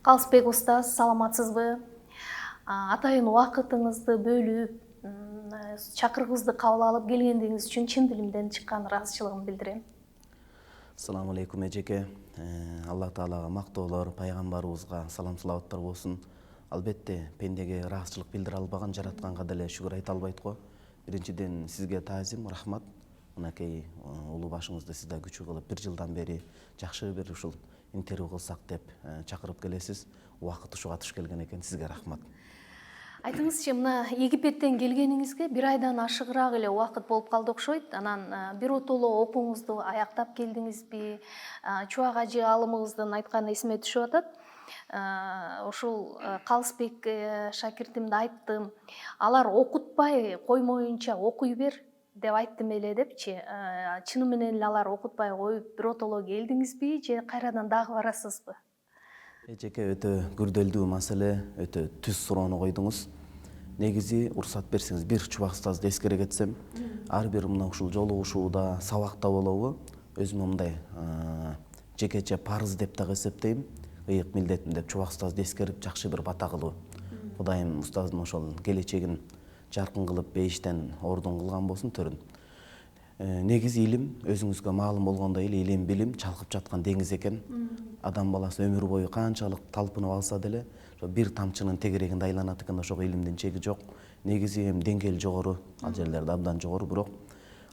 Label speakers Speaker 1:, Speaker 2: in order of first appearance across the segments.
Speaker 1: Калысбек устаз, саламатсызбы? Атайын убакытыңызды бөлүп, чакырыгыбызды кабыл алып келгениңиз үчүн чын дилимден чыккан ыраазычылыгымды билдирем.
Speaker 2: Assalamu alaikum эжеке. Алла Таалага мактоолор, пайгамбарыбызга салам салаваттар болсун. Албетте, пендеге ыраазычылык билдире албаган жаратканга деле шүгүр айта албайт го. Биринчиден сизге таазим, рахмат. Мынакей улуу башыңызды сиз да күчү кылып 1 жылдан бери жакшы бир ушул интервью кылсак деп чакырып келесиз. Убакыт ушуга туш келген экен, сизге рахмат.
Speaker 1: Айтыңызчы, мына Египеттен келгениңизге 1 айдан ашыгыраак эле убакыт болуп калды окшойт. Анан биротоло окууңузду аяктап келдиңизби? Чубак ажы алымыбыздын айтканы эсиме түшүп атат. Ушул Калысбек шакиртимди айттым. Алар окутпай коймоюнча окуй бер деп айттым эле депчи. Чыны менен эле алар окутпай коюп биротоло келдиңизби же кайрадан дагы барасызбы?
Speaker 2: Эжеке, өтө күрдөлдүү маселе, өтө түз суроону койдуңуз. Негизи уруксат берсеңиз бир чубак устазды эскере кетсем, ар бир мына ушул жолугушууда, сабакта болобу, өзүмө мындай жекече парыз деп дагы эсептейм. Ыйык милдетим деп чубак устазды эскерип жакшы бир бата кылуу. Кудайым устаздын ошол келечегин жаркын кылып бейиштен ордун кылган болсун төрүн. Негизи илим өзүңүзгө маалым болгондой эле илим билим чалкып жаткан деңиз экен. Адам баласы өмүр бою канчалык талпынып алса деле, ошо бир тамчынын тегерегинде айланат экен, ошого илимдин чеги жок. Негизи эми деңгээл жогору, ал жерлерде абдан жогору, бирок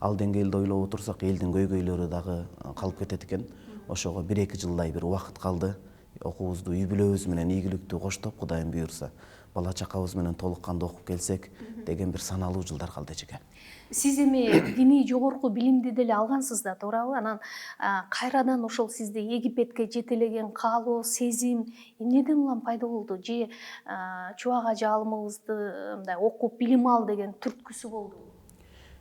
Speaker 2: ал деңгээлде ойлоп отурсак элдин көйгөйлөрү дагы калып кетет экен. Ошого 1-2 жылдай бир убакыт калды. Окуубузду үй бүлөбүз менен ийгиликтүү коштоп, Кудайым буйурса, бала чакабыз менен толук кандуу окуп келсек деген бир саналуу жылдар калды эжеке.
Speaker 1: Сиз эми диний жогорку билимди деле алгансыз да, туурабы? Анан кайрадан ошол сизди Египетке жетелеген каалоо, сезим эмнеден улам пайда болду? Же чубак ажы алымыбызды мындай окуп билим ал деген түрткүсү болду?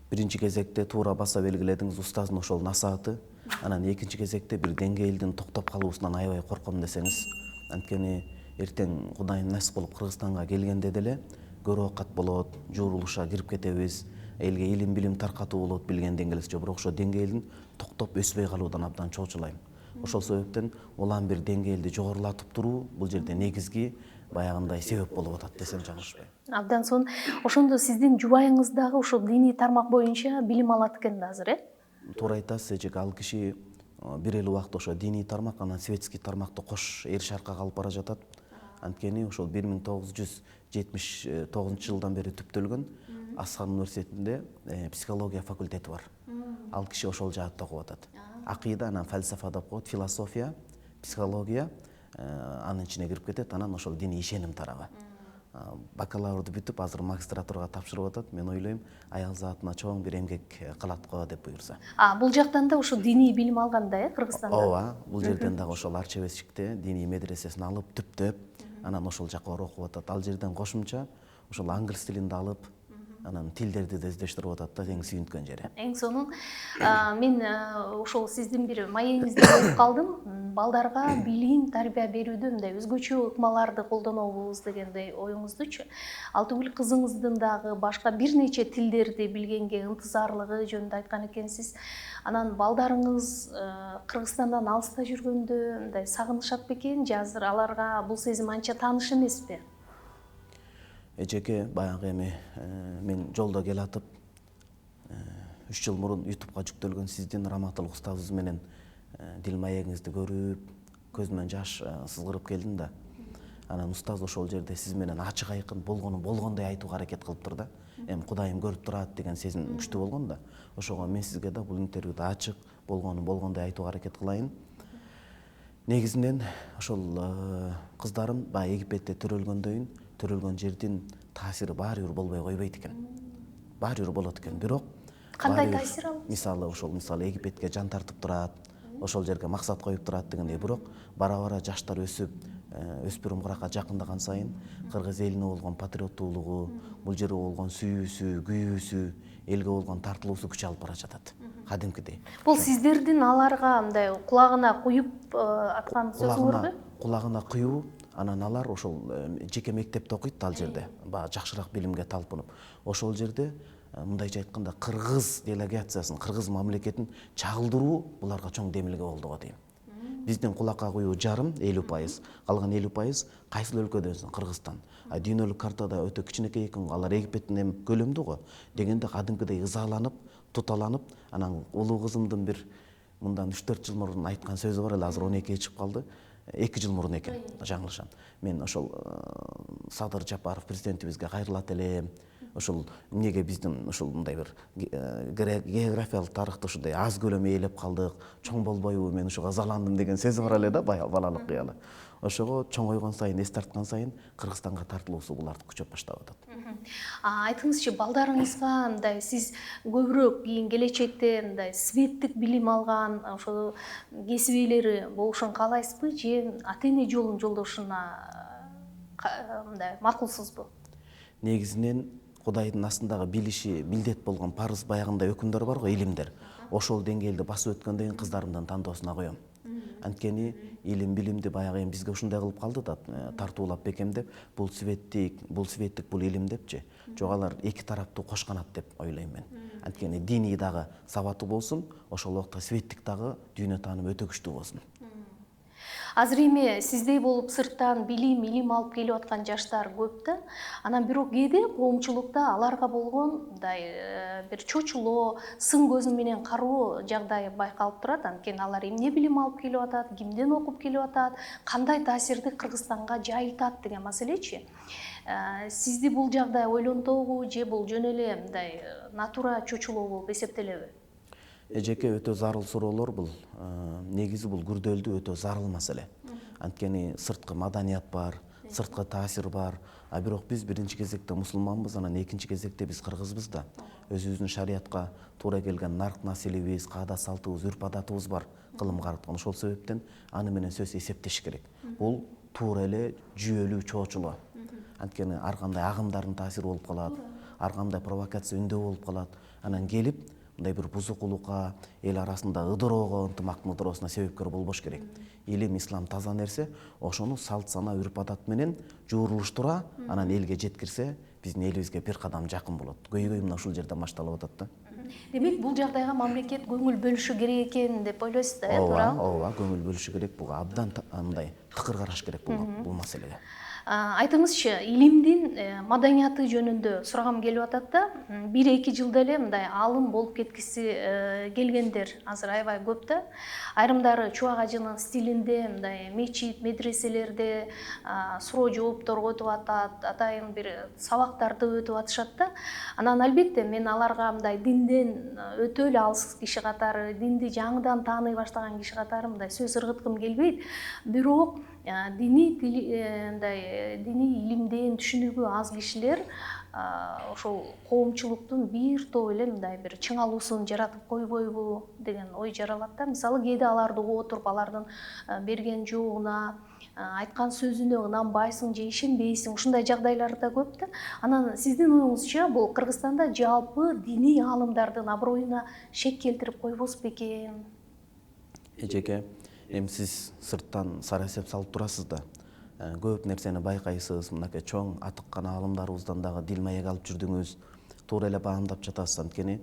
Speaker 2: Биринчи кезекте туура баса белгиледиңиз, устаздын ошол насааты. Анан экинчи кезекте бир деңгээлдин токтоп калуусунан аябай корком десеңиз. Анткени эртең Кудайым насип болуп Кыргызстанга келгенде деле көрө оокат болот, жуурулушка кирип кетебиз, элге илим билим таркатуу болот билгенден келесиз. Бирок ошо деңгээлдин токтоп өспөй калуудан абдан чоочулайм. Ошол себептен улам бир деңгээлди жогорулатып туруу бул жерде негизги баягындай себеп болуп атат десем жаңылышпайм.
Speaker 1: Абдан сонун. Ошондо сиздин жубайыңыз дагы ушул диний тармак боюнча билим алат экен да азыр,
Speaker 2: Туура айтасыз эжеке, ал киши бир эле убакта ошо диний тармак анан светский тармакты кош эр шаркага алып бара жатат. Анткени ошол 1979 жылдан бери түптөлгөн Асхан университетинде психология факультети бар. Ал киши ошол жаатта окуп атат. Акыйда, анан фалсафа деп коет, философия, психология анын ичине кирип кетет, анан ошол диний ишеним тарабы. Бакалаврды бүтүп, азыр магистратурага тапшырып атат. Мен ойлойм, аял затына чоң бир эмгек кылат го деп буйурса.
Speaker 1: Бул жактан да ошо диний билим алганда, Кыргызстанда?
Speaker 2: Ооба, бул жерден дагы ошол Арчебешикте диний медресесин алып, түптөп, анан ошол жака барып окуп атат. Ал жерден кошумча ошол англис тилинди алып, анан тилдерди да издештирип атат да, эң сүйүнткөн жери.
Speaker 1: Эң сонун. Мен ошол сиздин бир маегиңизди көрүп калдым. Балдарга билим, тарбия берүүдө мындай өзгөчө ыкмаларды колдонобуз дегендей оюңуздучу. Ал түгүл кызыңыздын дагы башка бир нече тилдерди билгенге ынтызарлыгы жөнүндө айткан экенсиз. Анан балдарыңыз Кыргызстандан алыста жүргөндө мындай сагынышат бекен, же азыр аларга бул сезим анча тааныш эмеспи?
Speaker 2: Эжеке, баягы эми мен жолдо келатып 3 жыл мурун YouTubeга жүктөлгөн сиздин Раматылык устазыбыз менен дил маегиңизди көрүп, көзүмөн жаш сызгырып келдим да. Анан устаз ошол жерде сиз менен ачык айкын болгону болгондой айтууга аракет кылыптыр да. Эми Кудайым көрүп турат деген сезим күчтүү болгон да. Ошого мен сизге да бул интервьюда ачык болгону болгондой айтууга аракет кылайын. Негизинен ошол кыздарым баягы Египетте төрөлгөн жердин таасири баары бир болбой койбойт экен. Баары бир болот экен, бирок
Speaker 1: Кандай таасир ал?
Speaker 2: Мисалы Египетке жан тартып турат, ошол жерге максат коюп турат дегендей. Бирок бара жаштар өсүп, өспүрүм куракка жакындаган сайын кыргыз элине болгон патриоттуулугу, бул жерге болгон сүйүүсү, күйүүсү, элге болгон тартылуусу күч алып бара жатат. Кадимкидей.
Speaker 1: Бул сиздердин аларга мындай кулагына куюп аткан сөзүңөрбү?
Speaker 2: Кулагына куюу, анан алар ошол жеке мектепте окуйт ал жерде, баягы жакшыраак билимге талпынып. Ошол жерде мындайча айтканда кыргыз делегациясын, кыргыз мамлекетин чагылдыруу буларга чоң демилге болду го дейм. Биздин кулакка куюу жарым 50%, калган 50% кайсыл өлкөдөн? Кыргызстан. Дүйнөлүк картада өтө кичинекей экен, алар Египеттин эми көлөмдүү го. Дегенде кадимкидей ызаланып, туталанып, анан улуу кызымдын бир мындан 3-4 жыл мурун айткан сөзү бар эле, азыр 12-ге чыгып калды. 2 жыл мурун экен, жаңылышам. Мен ошол Садыр Жапаров президентибизге кайрылат элем. Ошол эмнеге биздин ушул мындай бир географиялык тарыхты ушундай аз көлөм ээлеп калдык, чоң болбойбу, мен ушуга ызаландым деген сөзү бар эле да, балалык кыялы. Ошого чоңойгон сайын, эс тарткан сайын Кыргызстанга тартылуусу буларды күчөп баштап атат.
Speaker 1: Айтыңызчы, балдарыңызга мындай сиз көбүрөөк кийин келечекте мындай светтик билим алган ошол кесип ээлери болушун каалайсызбы же ата-эне жолун жолдошуна мындай макулсузбу?
Speaker 2: Негизинен Кудайдын астындагы билиши милдет болгон парыз баягындай өкүмдөр бар го, илимдер. Ошол деңгээлди басып өткөндөн кийин кыздарымдын тандоосуна коем. Анткени илим билимди баягы эми бизге ушундай кылып калды да, тартуулап бекемдеп, бул светтик, бул илим депчи. Жок, алар эки тараптуу кош канат деп ойлойм мен. Анткени диний дагы сабаттуу болсун, ошол убакта светтик дагы дүйнө таанымы өтө күчтүү болсун.
Speaker 1: Азыр эми сиздей болуп сырттан билим, илим алып келип аткан жаштар көп да. Анан бирок кээде коомчулукта аларга болгон мындай бир чочулоо, сын көзү менен кароо жагдайы байкалып турат. Анткени алар эмне билим алып келип атат, кимден окуп келип атат, кандай таасирди Кыргызстанга жайылтат деген маселечи. Сизди бул жагдай ойлонтобу же бул жөн эле мындай натура чочулоо болуп эсептелеби?
Speaker 2: Эжеке, өтө зарыл суроолор бул. Негизи бул күрдөлдүү, өтө зарыл маселе. Анткени сырткы маданият бар, сырткы таасир бар. А бирок биз биринчи кезекте мусулманбыз, анан экинчи кезекте биз кыргызбыз да. Өзүбүздүн шариятка туура келген нарк населебиз, каада салтыбыз, үрп адатыбыз бар, кылым караткан. Ошол себептен аны менен сөз эсептеш керек. Бул туура эле жүйөлүү чоочулоо. Анткени ар кандай агымдардын таасири болуп калат, ар кандай провокация үндөө болуп калат. Анан келип мындай бир бузукулукка, эл арасында ыдыроого, ынтымактын ыдыроосуна себепкер болбош керек. Илим, ислам таза нерсе, ошону салт сана, үрп адат менен жуурулуштура, анан элге жеткирсе, биздин элибизге бир кадам жакын болот. Көйгөй мына ушул жерден башталып атат да.
Speaker 1: Демек, бул жагдайга мамлекет көңүл бөлүшү керек экен деп ойлойсуз да, туурабы?
Speaker 2: Ооба, көңүл бөлүшү керек. Буга абдан мындай тыкыр караш керек бул маселеге.
Speaker 1: Айтыңызчы, илимдин маданияты жөнүндө сурагым келип атат да. 1-2 жылда эле мындай алым болуп кеткиси келгендер азыр аябай көп да. Айрымдары Чубак ажынын стилинде мындай мечит, медреселерде суроо жооптор өтүп атат, атайын бир сабактарды өтүп атышат да. Анан албетте мен аларга мындай динден өтө эле алыс киши катары, динди жаңыдан тааный баштаган киши катары мындай сөз ыргыткым келбейт. Бирок диний илимден түшүнүгү аз кишилер ошол коомчулуктун бир топ эле мындай бир чыңалуусун жаратып койбойбу деген ой жаралат да. Мисалы, кээде аларды отуруп, алардын берген жоогуна, айткан сөзүнө ынанбайсың же ишенбейсиң, ушундай жагдайлар да көп да. Анан сиздин оюңузча бул Кыргызстанда жалпы диний аалымдардын аброюна шек келтирип койбос бекен?
Speaker 2: Эжеке, эми сиз сырттан сара эсеп салып турасыз да. Көп нерсени байкайсыз, мынакей чоң атыккан аалымдарыбыздан дагы дил маек алып жүрдүңүз, туура эле баамдап жатасыз. Анткени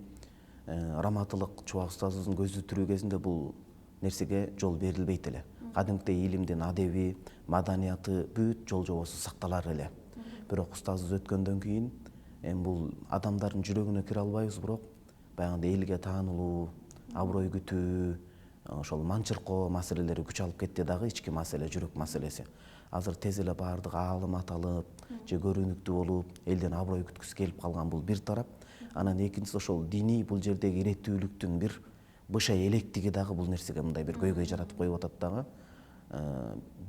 Speaker 2: Раматылык Чубак устазыбыздын көзү тирүү кезинде бул нерсеге жол берилбейт эле. Кадимкидей илимдин адеби, маданияты бүт жол жобосу сакталар эле. Бирок устазыбыз өткөндөн кийин эми бул адамдардын жүрөгүнө кире албайбыз, бирок баягындай элге таанылуу, аброй күтүү, ошол манчыркоо маселелери күч алып кетти дагы, ички маселе, жүрөк маселеси. Азыр тез эле баардык аалым аталып, же көрүнүктүү болуп, элден аброй күткүсү келип калган бул бир тарап. Анан экинчиси ошол диний бул жердеги иреттүүлүктүн бир бышай электиги дагы бул нерсеге мындай бир көйгөй жаратып коюп атат дагы.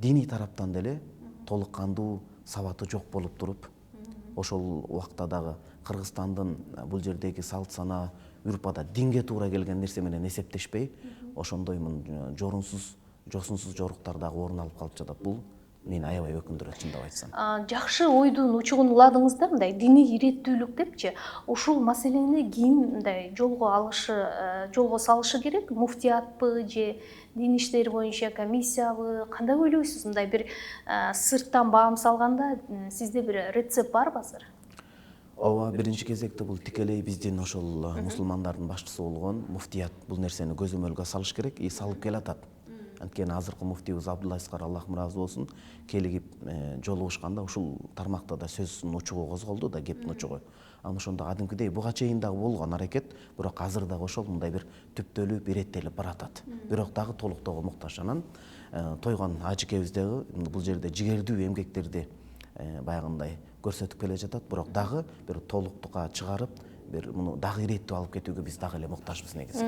Speaker 2: Диний тараптан деле толук кандуу сабаты жок болуп туруп, ошол убакта дагы Кыргызстандын бул жердеги салт сана, үрп адат, динге туура келген нерсе менен эсептешпей, ошондой жорунсуз, жосунсуз жоруктар дагы орун алып калып жатат. Бул мени аябай өкүндүрөт, чындап айтсам.
Speaker 1: Жакшы ойдун учугун уладыңыз да, мындай диний иреттүүлүк депчи. Ушул маселени ким мындай жолго салышы керек? Муфтиятпы же дин иштери боюнча комиссиябы? Кандай ойлойсуз? Мындай бир сырттан баам салганда сизде бир рецепт барбы азыр?
Speaker 2: Ооба, биринчи кезекте бул тикелей биздин ошол мусулмандардын башчысы болгон муфтият бул нерсени көзөмөлгө салыш керек, и салып келатат. Анткени азыркы муфтийбиз Абдулла Аскар Аллах ыраазы болсун келигип жолугушканда ушул тармакта да сөзсүн учугу козголду да, кептин учугу. Анан ошондо кадимкидей буга чейин дагы болгон аракет, бирок азыр дагы ошол мындай бир түптөлүп, иреттелип баратат. Бирок дагы толуктоого муктаж. Анан тойгон ажекебиз дагы бул жерде жигердүү эмгектерди баягындай көрсөтүп келе жатат, бирок дагы бир толуктукка чыгарып, бир муну дагы иреттеп алып кетүүгө биз дагы эле муктажбыз негизи.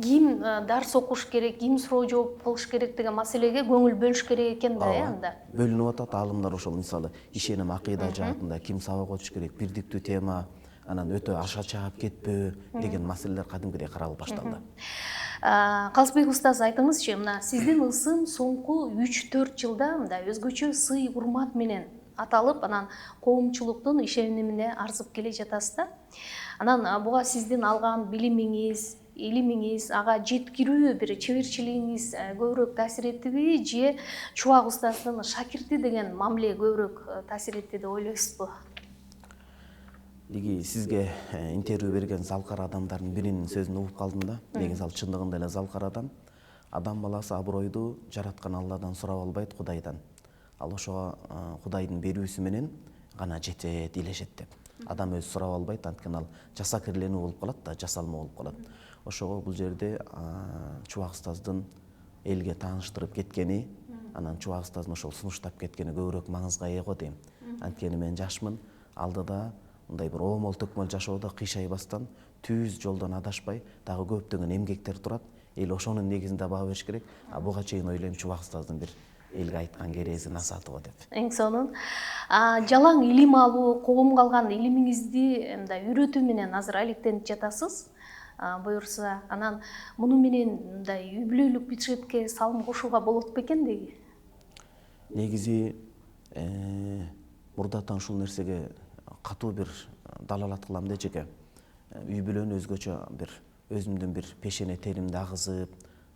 Speaker 1: Ким дарс окуш керек, ким суроо жооп кылыш керек деген маселеге көңүл бөлүш керек экен да, анда.
Speaker 2: Бөлүнүп атат аалымдар ошол мисалы ишеним акыйда жаатында ким сабак өтүш керек, бирдиктүү тема, анан өтө аша чаап кетпөө деген маселелер кадимкидей каралып башталды.
Speaker 1: Калысбек устаз, айтыңызчы, мына сиздин ысым соңку 3-4 жылда мындай өзгөчө сый урмат менен аталып, анан коомчулуктун ишенимине арзып келе жатасыз да. Анан буга сиздин алган билимиңиз, илимиңиз, ага жеткирүү бир чеберчилигиңиз көбүрөөк таасир эттиби, же Чубак устаздын шакирти деген мамиле көбүрөөк таасир этти деп ойлойсузбу?
Speaker 2: Неги сизге интервью берген Залкар адамдардын биринин сөзүн угуп калдым да. Негизи ал чындыгында эле Залкар адам баласы абройду жараткан Алладан сурап албайт, Кудайдан. Ал ошого Кудайдын берүүсү менен гана жетет, илешет деп. Адам өзү сурап албайт, анткени ал жасакирленүү болуп калат да, жасалма болуп калат. Ошого бул жерде Чубак устаздын элге тааныштырып кеткени, анан Чубак устаздын ошол сунуштап кеткени көбүрөөк маңызга ээ го дейм. Анткени мен жашмын, алдыда мындай бир оомол төкмөл жашоодо кыйшайбастан, түз жолдон адашпай, дагы көптөгөн эмгектер турат. Эл ошонун негизинде баа бериш керек. Буга чейин ойлойм Чубак устаздын бир элге айткан керези, насааты го деп.
Speaker 1: Эң сонун. Жалаң илим алуу, коомго алган илимиңизди мындай үйрөтүү менен азыр алектенип жатасыз. Буюрса, анан муну менен мындай үй бүлөлүк бюджетке салым кошууга болот бекен деги?
Speaker 2: Негизи мурдатан ушул нерсеге катуу бир далалат кылам да жеке. Үй бүлөнү өзгөчө бир өзүмдүн бир пешене теримди агызып,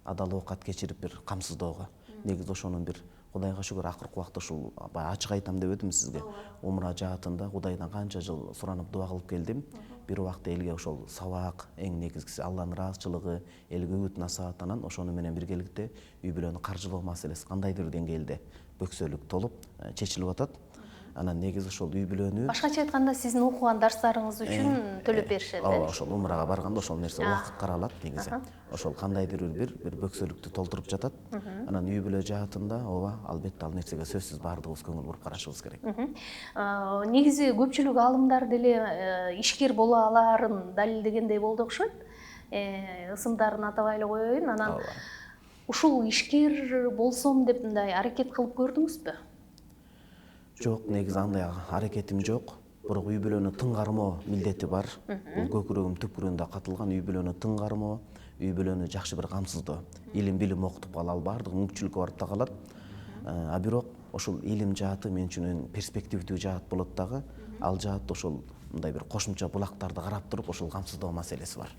Speaker 2: адал оокат кечирип бир камсыздоого. Негизи ошонун бир Кудайга шүгүр акыркы убакта ушул ачык айтам деп өтүм сизге. Умра жаатында Кудайдан канча жыл суранып дуа кылып келдим. Бир убакта элге ошол сабак, эң негизгиси Алланын ыраазычылыгы, элге үгүт насаат, анан ошону менен биргеликте үй бүлөнү каржылоо маселеси кандайдыр деңгээлде бөксөлүк толуп чечилип атат. Анан негизи ошол үй бүлөнү
Speaker 1: Башкача айтканда сиздин окуган дарстарыңыз үчүн төлөп беришет.
Speaker 2: Ооба, ошол умрага барганда ошол нерсе убакыт каралат негизи. Ошол кандайдыр бир бөксөлүктү толтуруп жатат. Анан үй бүлө жаатында ооба, албетте ал нерсеге сөзсүз баардыгыбыз көңүл буруп карашыбыз керек.
Speaker 1: Негизи көпчүлүк аалымдар деле ишкер боло алаарын далилдегендей болду окшойт. Ысымдарын атабай эле коеюн. Анан ушул ишкер болсом деп мындай аракет кылып көрдүңүзбү?
Speaker 2: Жок, негизи андай аракетим жок. Бирок үй бүлөнү тыңгармоо милдети бар. Бул көкүрөгүм түпкүрүндө катылган. Үй бүлөнү тыңгармоо, үй бүлөнү жакшы бир камсыздоо. Илим билим окутуп ал баардык мүмкүнчүлүккө барып та калат. Бирок ошол илим жааты мен үчүн перспективдүү жаат болот дагы. Ал жаатта ошол мындай бир кошумча булактарды карап туруп ошол камсыздоо маселеси бар.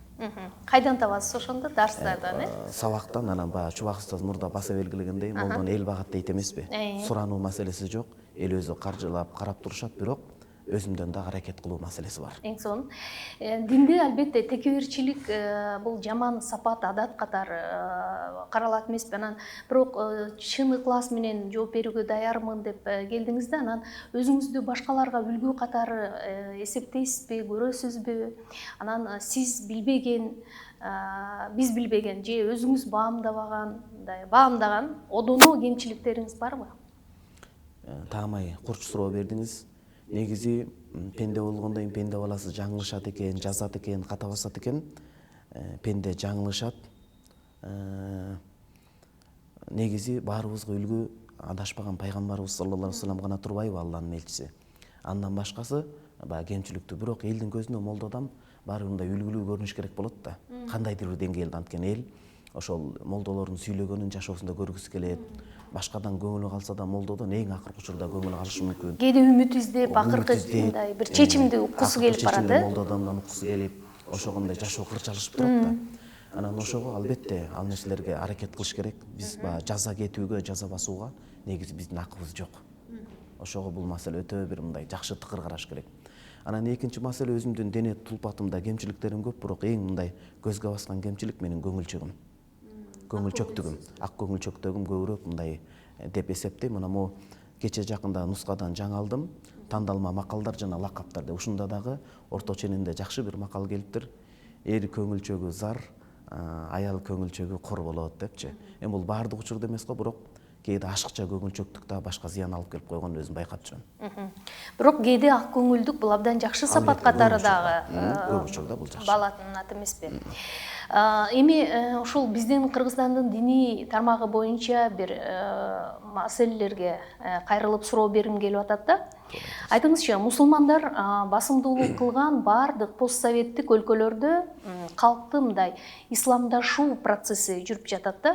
Speaker 1: Кайдан табасыз ошондо? Дарстардан,
Speaker 2: Сабактан, анан баягы Чубак устаз мурда баса белгилегендей, молдону эл багат дейт эмеспи? Сурануу маселеси жок. Эл өзү каржылап карап турушат, бирок өзүмдөн дагы аракет кылуу маселеси бар.
Speaker 1: Эң сонун. Динде албетте текеберчилик бул жаман сапат, адат катары каралат эмеспи? Анан бирок чын ыклас менен жооп берүүгө даярмын деп келдиңиз да, анан өзүңүздү башкаларга үлгү катары эсептейсизби, көрөсүзбү? Анан сиз билбеген, биз билбеген же өзүңүз баамдаган одоно кемчиликтериңиз барбы?
Speaker 2: Таамай курч суроо бердиңиз. Негизи пенде болгондон кийин пенде баласы жаңылышат экен, жазат экен, ката басат экен. Пенде жаңылышат. Негизи баарыбызга үлгү адашпаган пайгамбарыбыз саллаллаху алейхи вассалам гана турбайбы, Алланын элчиси. Андан башкасы баягы кемчиликтүү. Бирок элдин көзүнө молдо адам баары мындай үлгүлүү көрүнүш керек болот да. Кандайдыр бир деңгээлде, анткени эл ошол молдолордун сүйлөгөнүн жашоосунда көргүсү келет. Башкадан көңүлү калса да молдодон эң акыркы учурда көңүлү калышы мүмкүн.
Speaker 1: Кээде үмүт издеп, акыркы мындай бир чечимди уккусу келип барат,
Speaker 2: молдодон уккусу келип, ошогондой жашоо кырчалышып турат да. Анан ошого албетте ал нерселерге аракет кылыш керек. Биз жаза кетүүгө, жаза басууга негизи биздин акыбыз жок. Ошого бул маселе өтө бир мындай жакшы тыкыр караш керек. Анан экинчи маселе, өзүмдүн дене тулпатымда кемчиликтерим көп, бирок эң мындай көзгө баскан кемчилик менин көңүлчүгүм. көңүлчөктүгүм, ак көңүлчөктөгүм көбүрөөк мындай деп эсептейм. Мына могу кече жакында нускадан жаңылдым. Тандалма макалдар жана лакаптар деп ушунда дагы орто ченинде жакшы бир макал келиптир. Эр көңүлчөгү зар, аял көңүлчөгү кор болот депчи. Эми бул баардык учурда эмес го, бирок кээде ашыкча көңүлчөктүк да башка зыян алып келип койгонун өзүм байкап жүрөм.
Speaker 1: Бирок кээде ак көңүлдүк бул абдан жакшы сапат катары дагы
Speaker 2: көп учурда бул жакшы.
Speaker 1: балатынат эмеспи? Эми ушул биздин Кыргызстандын диний тармагы боюнча бир маселелерге кайрылып суроо бергим келип атат да. Айтыңызчы, мусулмандар басымдуулук кылган бардык постсоветтик өлкөлөрдө калкты мындай исламдашуу процесси жүрүп жатат да.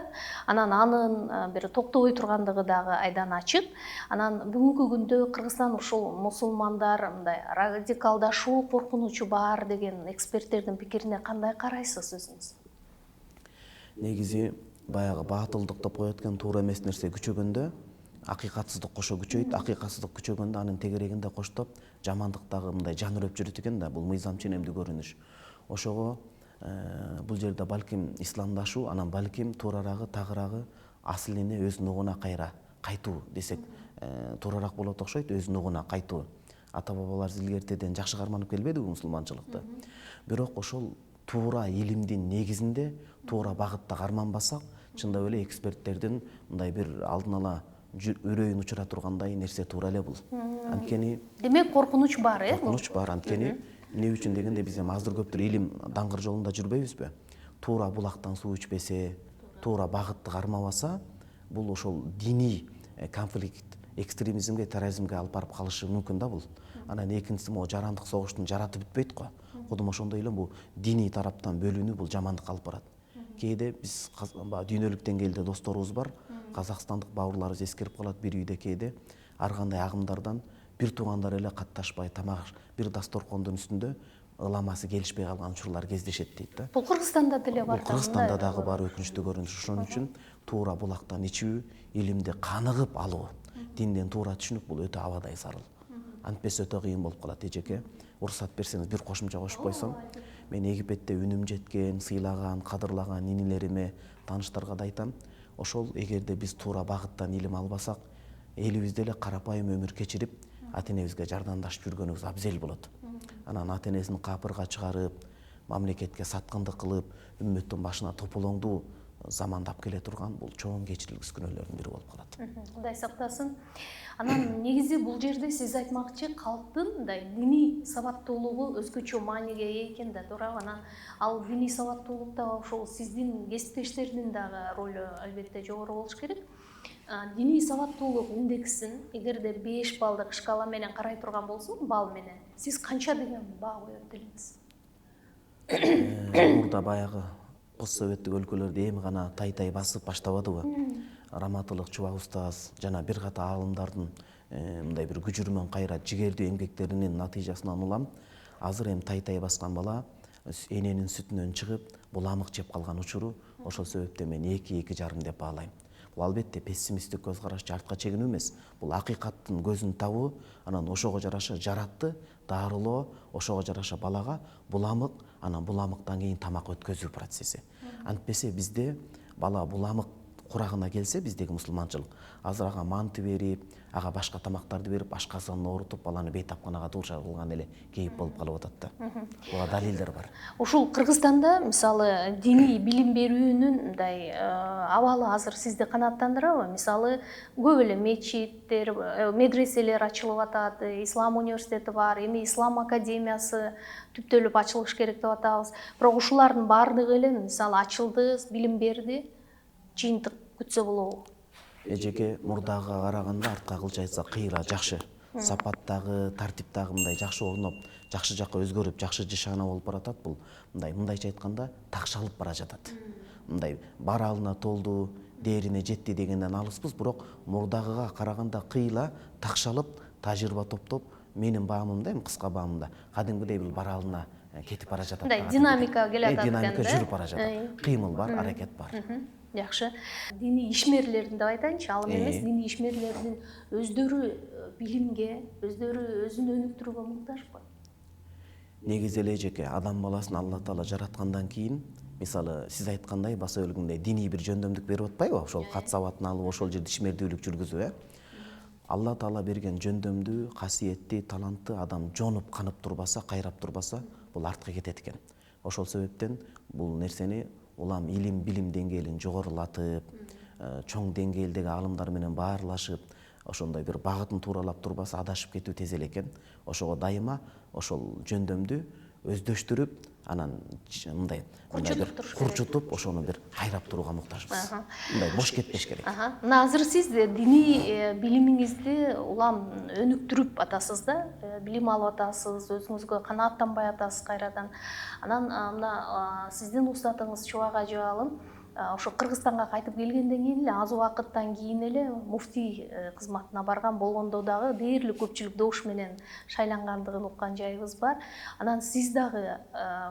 Speaker 1: Анан анын бир токтобой тургандыгы дагы айдан ачык. Анан бүгүнкү күндө Кыргызстан ушул мусулмандар мындай радикалдашуу коркунучу бар деген эксперттердин пикирине кандай карайсыз өзүңүз?
Speaker 2: Негизи баягы баатылдык деп коет экен, туура эмес нерсе күчөгөндө акыйкатсыздык кошо күчөйт, акыйкатсыздык күчөгөндө анын тегерегинде коштоп жамандык дагы мындай жанырып жүрөт экен да, бул мыйзам ченемдүү көрүнүш. Ошого бул жерде балким исламдашуу, анан балким туурарагы тагыраагы асыл эне өз нугуна кайра кайтуу десек туурарак болот окшойт. Өз нугуна кайтуу. Ата бабаларыбыз илгертеден жакшы карманып келбедиби мусулманчылыкты? Бирок ошол туура илимдин негизинде туура багытта карманбасак, чындап эле эксперттердин мындай бир алдын ала үрөйүн учура тургандай нерсе туура эле бул. Анткени
Speaker 1: Демек коркунуч бар,
Speaker 2: коркунуч бар. Анткени эмне үчүн дегенде биз эми аздыр көптүр илим даңгыр жолунда жүрбөйбүзбү? Туура булактан суу ичпесе, туура багытты кармабаса, бул ошол диний конфликт, экстремизмге, терроризмге алып барып калышы мүмкүн да бул. Анан экинчиси могу жарандык согуштун жараты бүтпөйт го. Кудум ошондой эле бул диний тараптан бөлүнүү бул жамандыкка алып барат. Кээде биз дүйнөлүк деңгээлде досторубуз бар, казакстандык бауырларыбыз эскерип калат, бир үйдө кээде ар кандай агымдардан бир туугандар эле катташпай, тамак бир дасторкондун үстүндө ыламасы келишпей калган учурлар кездешет дейт да.
Speaker 1: Бул Кыргызстанда деле бар.
Speaker 2: Бул Кыргызстанда дагы бар өкүнүчтүү көрүнүш. Ошон үчүн туура булактан ичүү, илимди каныгып алуу, динден туура түшүнүк бул өтө абадай зарыл. Антпесе өтө кыйын болуп калат. Эжеке, уруксат берсеңиз бир кошумча кошуп койсом, мен Египетте үнүм жеткен, сыйлаган, кадырлаган инилериме, тааныштарга да айтам. Ошол эгерде биз туура багыттан илим албасак, элибизде эле карапайым өмүр кечирип, ата энебизге жардамдашып жүргөнүбүз абзел болот. Анан ата энесин капырга чыгарып, мамлекетке саткындык кылып, үммөттүн башына тополоңдуу замандап келе турган бул чоң кечирилгис күнөөлөрдүн бири болуп калат.
Speaker 1: Кудай сактасын. Анан негизи бул жерде сиз айтмакчы калктын мындай диний сабаттуулугу өзгөчө мааниге ээ экен да, туурабы? Анан ал диний сабаттуулукта ошол сиздин кесиптештердин дагы ролу албетте жогору болуш керек. Диний сабаттуулук индексин эгерде 5 балдык шкала менен карай турган болсок, бал менен сиз канча деген баа коет элеңиз?
Speaker 2: Мурда баягы постсоветтик өлкөлөрдө эми гана тай басып баштабадыбы? Раматылык Чубак устаз жана бир ката аалымдардын мындай бир күжүрмөн кайра жигердүү эмгектеринин натыйжасынан улам, азыр эми тай баскан бала эненин сүтүнөн чыгып, буламык жеп калган учуру ошол себептен мен 2-2,5 деп баалайм. Бул албетте пессимисттик көз караш, артка чегинүү эмес. Бул акыйкаттын көзүн табуу, анан ошого жараша жаратты дарылоо, ошого жараша балага буламык, анан буламыктан кийин тамак өткөзүү процесси. Антпесе бизде бала буламык курагына келсе, биздеги мусулманчылык азыр ага манты берип, ага башка тамактарды берип, ашказанын оорутуп, баланы бейтапканага дуушар кылган эле кейип болуп калып атат да. Буга далилдер бар.
Speaker 1: Ушул Кыргызстанда мисалы диний билим берүүнүн мындай абалы азыр сизди канааттандырабы? Мисалы көп эле мечиттер, медреселер ачылып атат, ислам университети бар, эми ислам академиясы түптөлүп ачылыш керек деп атабыз. Бирок ушулардын баардыгы эле мисалы ачылды, билим берди, жыйынтык күтсө болобу?
Speaker 2: Эжеке, мурдага караганда артка кылча айтсак кыйла жакшы. Сапаттагы, тартиптагы мындай жакшы орноп, жакшы жакка өзгөрүп, жакшы жашаана болуп баратат. Бул мындайча айтканда такшалып бара жатат. Мындай баралына толду, дээрине жетти дегенден алыспыз, бирок мурдагыга караганда кыйла такшалып, тажрыйба топтоп, менин баамымда, эми кыска баамымда кадимгидей бул баралына кетип бара жатат.
Speaker 1: Мындай динамика келе атат экен да.
Speaker 2: Динамика жүрүп бара жатат. Кыймыл бар, аракет бар.
Speaker 1: Жакшы. Диний ишмерлердин деп айтайынчы, алым эмес, диний ишмерлердин өздөрү билимге, өздөрү өзүн өнүктүрүүгө муктажбы?
Speaker 2: Негизи эле эжеке, адам баласын Алла Таала жараткандан кийин мисалы сиз айткандай баса өлгүндөй диний бир жөндөмдүк берип атпайбы, ошол кат сабатын алып ошол жерде ишмердүүлүк жүргүзүп, Алла Таала берген жөндөмдүү, касиетти, талантты адам жонуп канып турбаса, кайрап турбаса, бул артка кетет экен. Ошол себептен бул нерсени улам илим, билим деңгээлин жогорулатып, чоң деңгээлдеги алымдар менен баарлашып, ошондой бир багытын тууралап турбаса, адашып кетүү тез эле экен. Ошого дайыма ошол жөндөмдү өздөштүрүп, анан мындай курчутуп, ошону бир кайрап турууга муктажбыз. Мындай бош кетпеш керек.
Speaker 1: Мына азыр сиз диний билимиңизди улам өнүктүрүп атасыз да, билим алып атасыз, өзүңүзгө канааттанбай атасыз кайрадан. Анан мына сиздин устатыңыз Чубак ажы алым ошо Кыргызстанга кайтып келгенден кийин эле аз убакыттан кийин эле муфтий кызматына барган болгондо дагы дээрлик көпчүлүк добуш менен шайлангандыгын уккан жайыбыз бар. Анан сиз дагы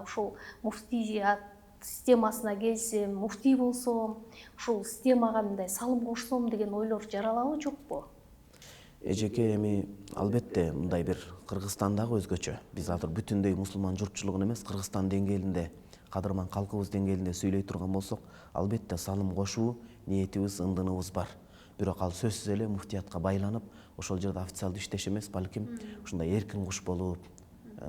Speaker 1: ушул муфтият системасына келсем, муфтий болсом, ушул системага мындай салым кошсом деген ойлор жаралабы, жокпу?
Speaker 2: Эжеке, эми албетте мындай бир Кыргызстандагы өзгөчө. Биз азыр бүтүндөй мусулман журтчулугун эмес, Кыргызстан деңгээлинде, кадырман калкыбыз деңгээлинде сүйлөй турган болсок, албетте салым кошуу ниетибиз, ындыныбыз бар. Бирок ал сөзсүз эле муфтиятка байланып, ошол жерде официалдуу иштеш эмес, балким ушундай эркин куш болуп,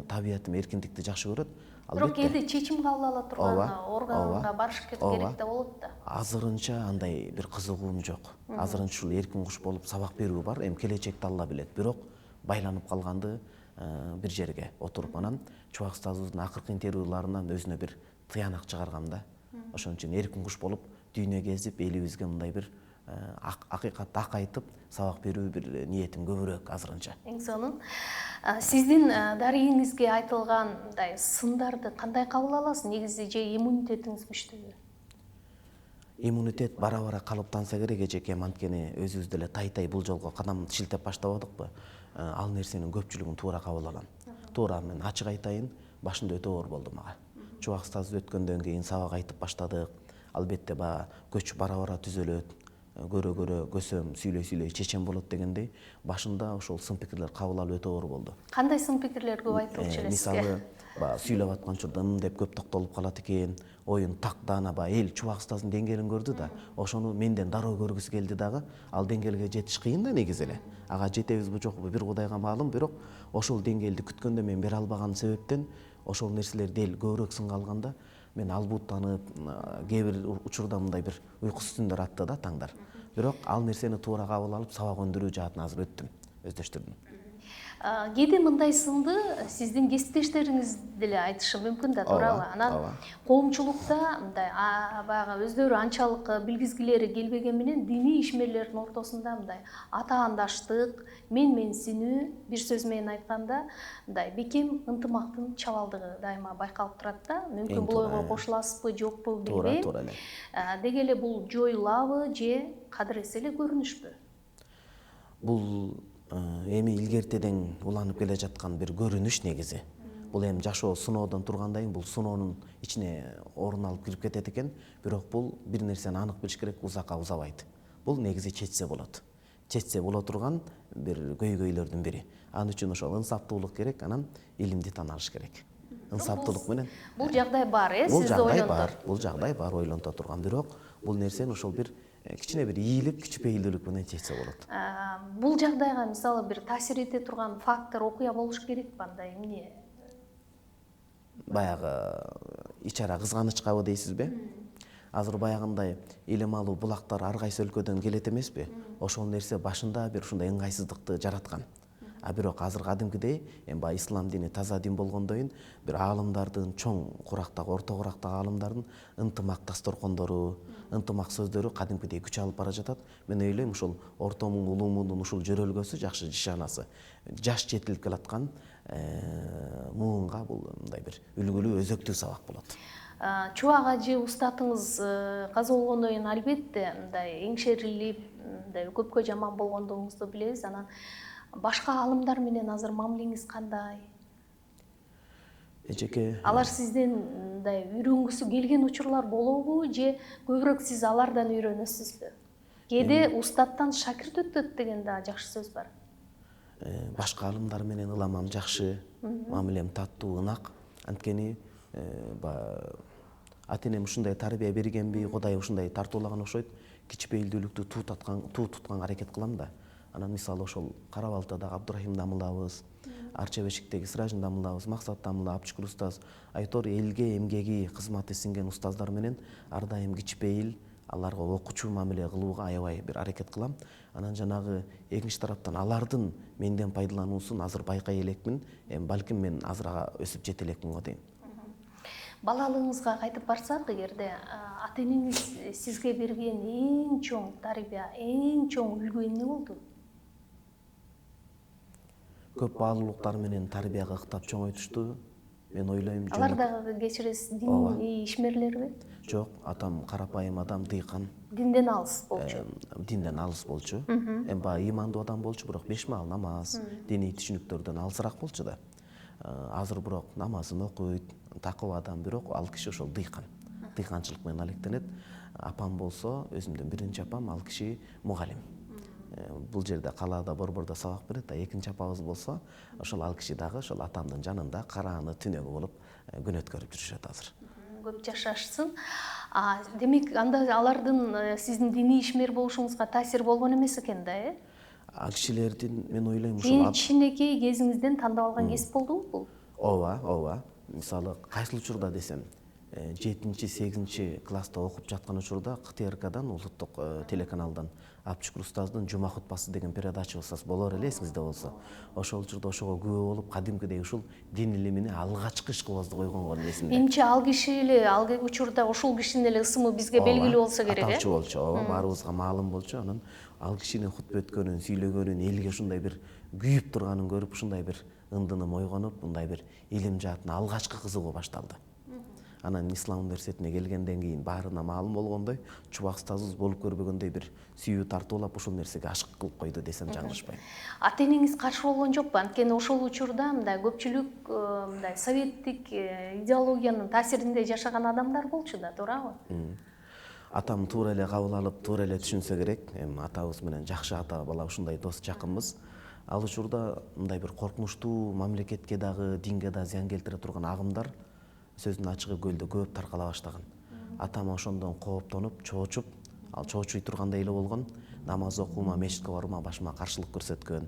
Speaker 2: табиятым эркиндикти жакшы көрөт.
Speaker 1: Бирок кээде чечим кабыл ала турган органга барыш керек да болот да.
Speaker 2: Азырынча андай бир кызыгуум жок. Азырынча ушул эркин куш болуп сабак берүү бар. Эми келечекти Алла билет. Бирок байланып калганды бир жерге отуруп, анан Чубак устазыбыздын акыркы интервьюларынан өзүнө бир тыянак чыгаргам да. Ошон үчүн эркин куш болуп дүйнө кезип, элибизге мындай бир акыйкатты ак айтып, сабак берүү бир ниетим көбүрөөк азырынча.
Speaker 1: Эң сонун. Сиздин дарегиңизге айтылган мындай сындарды кандай кабыл аласыз? Негизи же иммунитетиңиз күчтүүбү?
Speaker 2: Иммунитет бара-бара калыптанса керек эжеке, анткени өзүбүз деле тай бул жолго кадам шилтеп баштабадыкпы? Ал нерсенин көпчүлүгүн туура кабыл алам. Туура, мен ачык айтайын, башында өтө оор болду мага. Чубак устазыбыз өткөндөн кийин сабак айтып баштадык. Албетте көч бара-бара түзөлөт. Көрө көсөм сүйлөй чечен болот дегендей, башында ошол сын пикирлер кабыл алуу өтө оор болду.
Speaker 1: Кандай сын пикирлер көп айтылчу эле сизге?
Speaker 2: Мисалы, сүйлөп аткан учурда деп көп токтолуп калат экен, оюн тактана эл Чубак устаздын деңгээлин көрдү да, ошону менден дароо көргүсү келди дагы, ал деңгээлге жетиш кыйын да негизи эле. Ага жетебизби жокпу бир Кудайга маалым, бирок ошол деңгээлди күткөндө мен бере албаган себептен ошол нерселерди эл көбүрөөк сынга алганда, мен албуттанып, кээ бир учурда мындай бир уйкусуз түндөр атты да таңдар. Бирок ал нерсени туура кабыл алып, сабак өндүрүү жаатын азыр өттүм, өздөштүрдүм.
Speaker 1: Кээде мындай сынды сиздин кесиптештериңиз деле айтышы мүмкүн да, туурабы? Анан коомчулукта мындай баягы өздөрү анчалык билгизгилери келбеген менен диний ишмерлердин ортосунда мындай атаандаштык, менсинүү, бир сөз менен айтканда, мындай бекем ынтымактын чабалдыгы дайыма байкалып турат да. Мүмкүн бул ойго кошуласызбы, жокпу билбейм.
Speaker 2: Туура эле.
Speaker 1: Деги эле бул жоюлабы же кадыресе эле көрүнүшпү?
Speaker 2: Бул эми илгертеден уланып келе жаткан бир көрүнүш негизи. Бул эми жашоо сыноодон тургандан кийин бул сыноонун ичине орун алып кирип кетет экен, бирок бул бир нерсени анык билиш керек, узакка узабайт. Бул негизи чечсе болот. Чечсе боло турган бир көйгөйлөрдүн бири. Ал үчүн ошол ынсаптуулук керек, анан илимди тана алыш керек. Ынсаптуулук менен.
Speaker 1: Бул жагдай бар, сизди ойлонтот.
Speaker 2: Бул жагдай бар, ойлонто турган, бирок бул нерсени ошол бир кичине бир ийгилик, күчпейилдүүлүк менен чечсе болот.
Speaker 1: Бул жагдайга мисалы бир таасир эте турган фактор, окуя болуш керек бандай эмне?
Speaker 2: Баягы ичара кызганычкабы дейсизби? Азыр баягындай илим алуу булактар ар кайсы өлкөдөн келет эмеспи? Ошол нерсе башында бир ушундай ыңгайсыздыкты жараткан. Бирок азыр кадимкидей, эми баягы ислам дини таза дин болгондон кийин бир аалымдардын, чоң курактагы, орто курактагы аалымдардын ынтымак дасторкондору, ынтымак сөздөрү кадимкидей күч алып бара жатат. Мен ойлойм, ушул орто муң, улуу муңдун ушул жөрөлгөсү, жакшы нишанасы, жаш жетилип келаткан муунга бул мындай бир үлгүлүү, өзөктүү сабак болот.
Speaker 1: Чубак ажы устатыңыз каза болгондон кийин албетте мындай эңшерилип, мындай көпкө жаман болгондугуңузду билебиз. Анан башка аалымдар менен азыр мамилеңиз кандай?
Speaker 2: Эжеке,
Speaker 1: Алар сизден мындай үйрөнгүсү келген учурлар болобу же көбүрөөк сиз алардан үйрөнөсүзбү? Кээде устаттан шакирт өтөт деген да жакшы сөз бар.
Speaker 2: Башка аалымдар менен ыламам жакшы, мамилем таттуу, ынак. Анткени ата энем ушундай тарбия бергенби, Кудай ушундай тартуулаган окшойт. Кичпейилдүүлүктү туу тутканга аракет кылам да. Анан мисалы ошол Кара Балтадагы Абдурахим дамылабыз, Арча Бешиктеги Сыражын дамылабыз, Максат дамыла, Абчыкыр устаз, айтор элге эмгеги, кызматы сиңген устаздар менен ар дайым кичпейил аларга окуучу мамиле кылууга аябай бир аракет кылам. Анан жанагы экинчи тараптан алардын менден пайдалануусун азыр байкай элекмин. Балким мен азыр өсүп жете элекмин го дейм.
Speaker 1: Балалыгыңызга кайтып барсак, эгерде ата энеңиз сизге берген эң чоң тарбия, эң чоң үлгү эмне болду?
Speaker 2: Көп баалуулуктар менен тарбияга ыктап чоңойтушту. Мен ойлойм,
Speaker 1: Алар дагы кечиресиз, дин ишмерлерби?
Speaker 2: Жок, атам карапайым адам, дыйкан.
Speaker 1: Динден алыс болчу.
Speaker 2: Динден алыс болчу. Баягы ыймандуу адам болчу, бирок 5 маал намаз, диний түшүнүктөрдөн алысыраак болчу да. Азыр бирок намазын окуйт, такыба адам, бирок ал киши ошол дыйкан. Дыйканчылык менен алектенет. Апам болсо, өзүмдүн биринчи апам, ал киши мугалим. Бул жерде калаада Борбордо сабак берет, экинчи апабыз болсо, ошол ал киши дагы ошол атамдын жанында карааны түнөгү болуп күн өткөрүп жүрүшөт азыр.
Speaker 1: Көп жашашсын. Демек, анда алардын сиздин диний ишмер болушуңузга таасир болгон эмес экен да, э?
Speaker 2: Ал кишилердин мен ойлойм
Speaker 1: ушул кичинекей кезиңизден тандап алган кесип болдубу бул?
Speaker 2: Ооба. Мисалы, кайсыл учурда десем, 7-8 класста окуп жаткан учурда КТРКдан, улуттук телеканалдан Абчыкыр устаздын Жума хутбасы деген передачасы болор эле, эсиңизде болсо. Ошол учурда ошого күбө болуп, кадимкидей ушул дин илимине алгачкы ишкыбызды койгон эсимде.
Speaker 1: Менимче ал киши эле ал учурда ушул кишинин эле ысымы бизге белгилүү болсо керек, э?
Speaker 2: Аталчу болчу, ооба, баарыбызга маалым болчу. Анан ал кишинин хутба өткөнүн, сүйлөгөнүн, элге ушундай бир күйүп турганын көрүп, ушундай бир ындыным ойгонуп, мындай бир илим жаатына алгачкы кызыгуу башталды. Анан Ислам университетине келгенден кийин баарына маалым болгондой, Чубак устазыбыз болуп көрбөгөндөй бир сүйүү тартуулап ушул нерсеге ашык кылып койду десем жаңылышпайм.
Speaker 1: Ата энеңиз каршы болгон жокпу? Анткени ошол учурда мындай көпчүлүк мындай советтик идеологиянын таасиринде жашаган адамдар болчу да, туурабы?
Speaker 2: Атам туура эле кабыл алып, туура эле түшүнсө керек. Атабыз менен жакшы ата бала ушундай дос жакынбыз. Ал учурда мындай бир коркунучтуу мамлекетке дагы, динге да зыян келтире турган агымдар сөздүн ачыгы көлдө көп таркала баштаган. Атам ошондон кооптонуп, чоочуп, ал чоочуй тургандай эле болгон. Намаз окуума, мечитке баруума башыма каршылык көрсөткөн.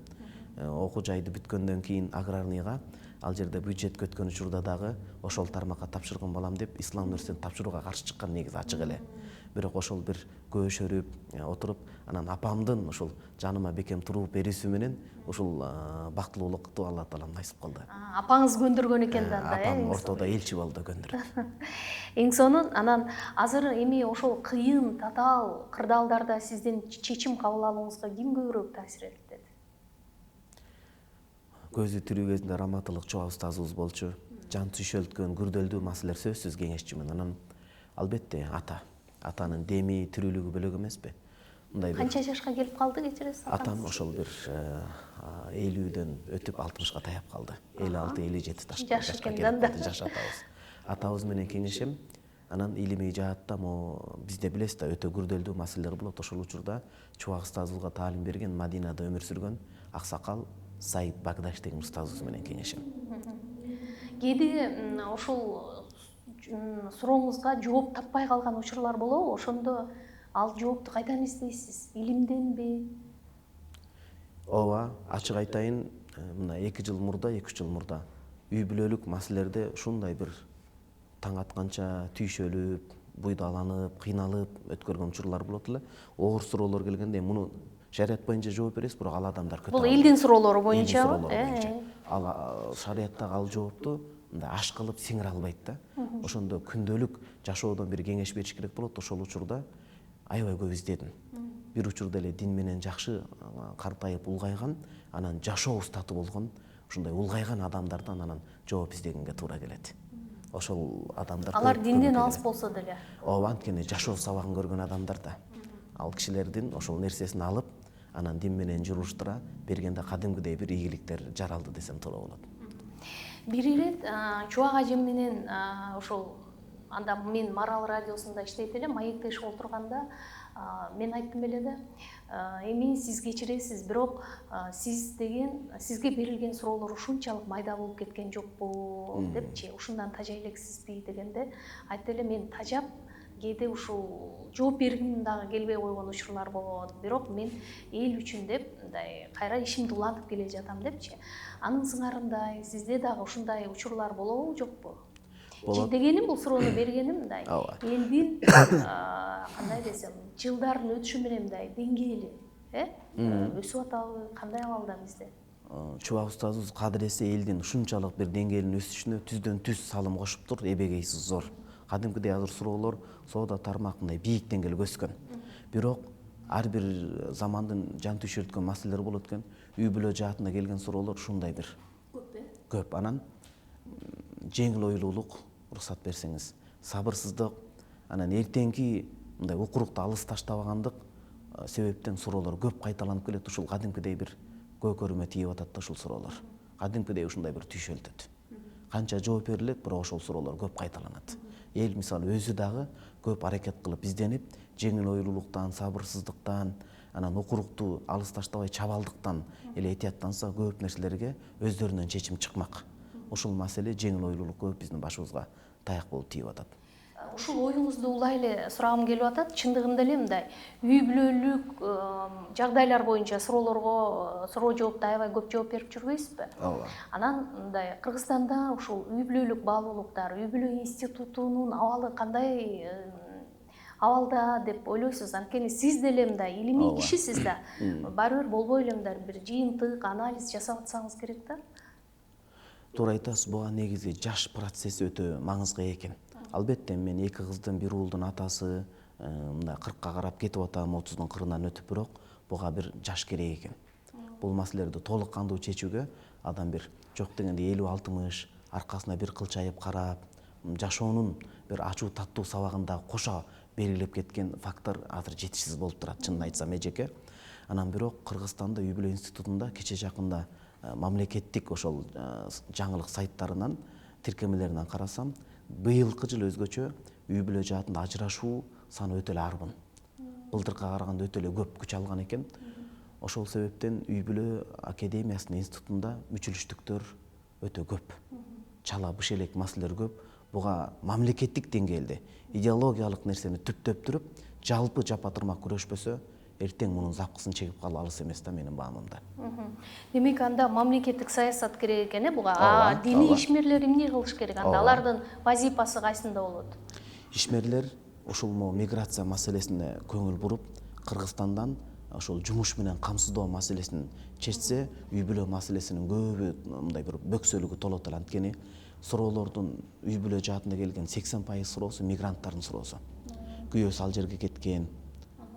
Speaker 2: Окуу жайды бүткөндөн кийин аграрныйга, ал жерде бюджет өткөн учурда дагы ошол тармакка тапшырган балам деп Ислам университетин тапшырууга каршы чыккан, негизи ачык эле. Бирок ошол бир көшөрүп, отуруп, анан апамдын ошол жаныма бекем туруп берүүсү менен ушул бактылуулукту Алла Таалам насип кылды.
Speaker 1: Апаңыз көндүргөн экен да,
Speaker 2: Апам ортодо элчи болду, көндүрүп.
Speaker 1: Эң сонун, анан азыр эми ошол кыйын, татаал кырдаалдарда сиздин чечим кабыл алууңузга ким көбүрөөк таасир этти?
Speaker 2: Көзү тирүү кезинде Раматылык Чубак устазыбыз болчу. Жан сүйшөлткөн күрдөлдүү маселелер сөзсүз кеңешчимин. Анан албетте атанын деми, тирүүлүгү бөлөк эмеспи?
Speaker 1: Канча жашка келип калды кечиресиз?
Speaker 2: Атам ошол бир 50дөн өтүп 60га таяп калды. 56-57 жашка келип калды, жаш атабыз. Атабыз менен кеңешем. Анан илимий жаатта бизде билесиз да, өтө күрдөлдүү маселелер болот. Ошол учурда Чубак устазыбызга таалим берген, Мадинада өмүр сүргөн аксакал Саид Багдаш деген устазыбыз менен кеңешем.
Speaker 1: Кээде ошол сурооңузга жооп таппай калган учурлар болобу? Ошондо ал жоопту кайдан издейсиз? Илимденби?
Speaker 2: Ооба, ачык айтайын, мына 2 жыл мурда, 2-3 жыл мурда үй бүлөлүк маселелерде ушундай бир таң атканча түйшөлүп, буйдаланып, кыйналып өткөргөн учурлар болот эле. Оор суроолор келгенде муну шарият боюнча жооп бересиз, бирок ал адамдар көтөрө албайт.
Speaker 1: Бул элдин суроолору боюнчабы?
Speaker 2: Ал шариаттагы ал жоопту мындай аш кылып сиңире албайт да. Ошондо күндөлүк жашоодон бир кеңеш бериш керек болот. Ошол учурда аябай көп издедим. Бир учурда эле дин менен жакшы картайып улгайган, анан жашоо устаты болгон, ушундай улгайган адамдардан анан жооп издегенге туура келет. Ошол адамдар
Speaker 1: алар динден алыс болсо деле.
Speaker 2: Ооба, анткени жашоо сабагын көргөн адамдар да. Ал кишилердин ошол нерсесин алып, анан дин менен журуштура бергенде кадимкидей бир ийгиликтер жаралды десем туура болот.
Speaker 1: Бир ирет Чубак ажым менен ошол анда мен Марал радиосунда иштейт элем, маектешип отурганда мен айттым эле да, эми сиз кечиресиз, бирок сиз деген сизге берилген суроолор ушунчалык майда болуп кеткен жокпу депчи, ушундан тажай элексизби дегенде айтты эле, мен тажап кээде ушул жооп бергим дагы келбей койгон учурлар болот, бирок мен эл үчүн деп мындай кайра ишимди улантып келе жатам депчи. Анын сыңарындай сизде дагы ушундай учурлар болобу жокпу?
Speaker 2: Болот.
Speaker 1: Дегеним бул суроону бергеним мындай,
Speaker 2: Ооба.
Speaker 1: элдин кандай десем, жылдардын өтүшү менен мындай деңгээли өсүп атабы, кандай абалда бизде?
Speaker 2: Чубак устазыбыз кадыресе элдин ушунчалык бир деңгээлин өсүшүнө түздөн түз салым кошуптур, эбегейсиз зор. Кадимкидей азыр суроолор соода тармагындай бийик деңгээлге өскөн. Бирок ар бир замандын жан түшүрткөн маселелери болот экен. Үй бүлө жаатында келген суроолор ушундай бир көп. Анан жеңил ойлуулук, уруксат берсеңиз, сабырсыздык, анан эртеңки мындай укурукту алыс таштабагандык себептен суроолор көп кайталанып келет. Ушул кадимкидей бир көкөрүмө тийип атат да ушул суроолор. Кадимкидей ушундай бир түйшөлтөт. Канча жооп берилет, бирок ошол суроолор көп кайталанат. Эл мисалы өзү дагы көп аракет кылып изденип, жеңил ойлуулуктан, сабырсыздыктан, анан укурукту алыс таштабай чабалдыктан эле этияттанса көп нерселерге өздөрүнөн чечим чыкмак. Ушул маселе жеңил ойлуулук көп биздин башыбызга таяк болуп тийип атат.
Speaker 1: Ушул оюңузду улай эле сурагым келип атат. Чындыгында эле мындай үй бүлөлүк жагдайлар боюнча суроо жоопто аябай көп жооп берип жүрбөйсүзбү?
Speaker 2: Ооба.
Speaker 1: Анан мындай Кыргызстанда ушул үй бүлөлүк баалуулуктар, үй бүлө институтунун абалы кандай абалда деп ойлойсуз? Анткени сиз деле мындай илимий кишисиз да. Баары бир болбой эле мындай бир жыйынтык, анализ жасап атсаңыз керек да.
Speaker 2: Туура айтасыз, буга негизи жаш процесси өтө маңызга ээ экен. Албетте мен 2 кыздын, 1 уулдун атасы, мындай 40-ка карап кетип атам, 30-дун кырынан өтүп, бирок буга бир жаш керек экен. Бул маселелерди толук кандуу чечүүгө адам бир жок дегенде 50-60 аркасына бир кылчайып карап, жашоонун бир ачуу таттуу сабагында кошо белгилеп кеткен фактор азыр жетишсиз болуп турат, чынын айтсам эжеке. Анан бирок Кыргызстанда үй бүлө институтунда кече жакында мамлекеттик ошол жаңылык сайттарынан тиркемелеринен карасам, быйылкы жыл өзгөчө үй бүлө жаатында ажырашуу саны өтө эле арбын. Былтыркыга караганда өтө эле көп күч алган экен. Ошол себептен үй бүлө академиясынын институтунда мүчүлүштүктөр өтө көп. Чала быш элек маселелер көп. Буга мамлекеттик деңгээлде идеологиялык нерсени түптөп туруп, жалпы жапа-тырмак күрөшпөсө, эртең мунун запкысын чегип калуу алыс эмес да менин баамымда.
Speaker 1: Демек анда мамлекеттик саясат керек экен, буга диний ишмерлер эмне кылыш керек? Анда алардын вазифасы кайсында болот?
Speaker 2: Ишмерлер ушул миграция маселесине көңүл буруп, Кыргызстандан ошол жумуш менен камсыздоо маселесин чечсе, үй бүлө маселесинин көбү мындай бир бөксөлүгү толот эле. Анткени суроолордун үй бүлө жаатында келген 80% суроосу мигранттардын суроосу. Күйөөсү ал жерге кеткен,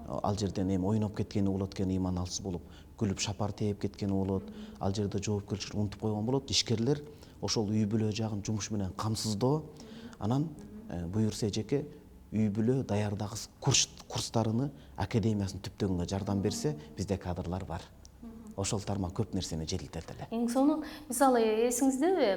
Speaker 2: ал жерден эми ойноп кеткени болот экен, ыйман алсыз болуп, күлүп шапар тээп кеткени болот, ал жерде жоопкерчилик унутуп койгон болот. Ишкерлер ошол үй бүлө жагын жумуш менен камсыздоо, анан буюрса эжеке үй бүлө даярдагыс курстарыны академиясын түптөгөнгө жардам берсе, бизде кадрлар бар. Ошол тармак көп нерсени жетилтет эле.
Speaker 1: Эң сону мисалы эсиңиздеби,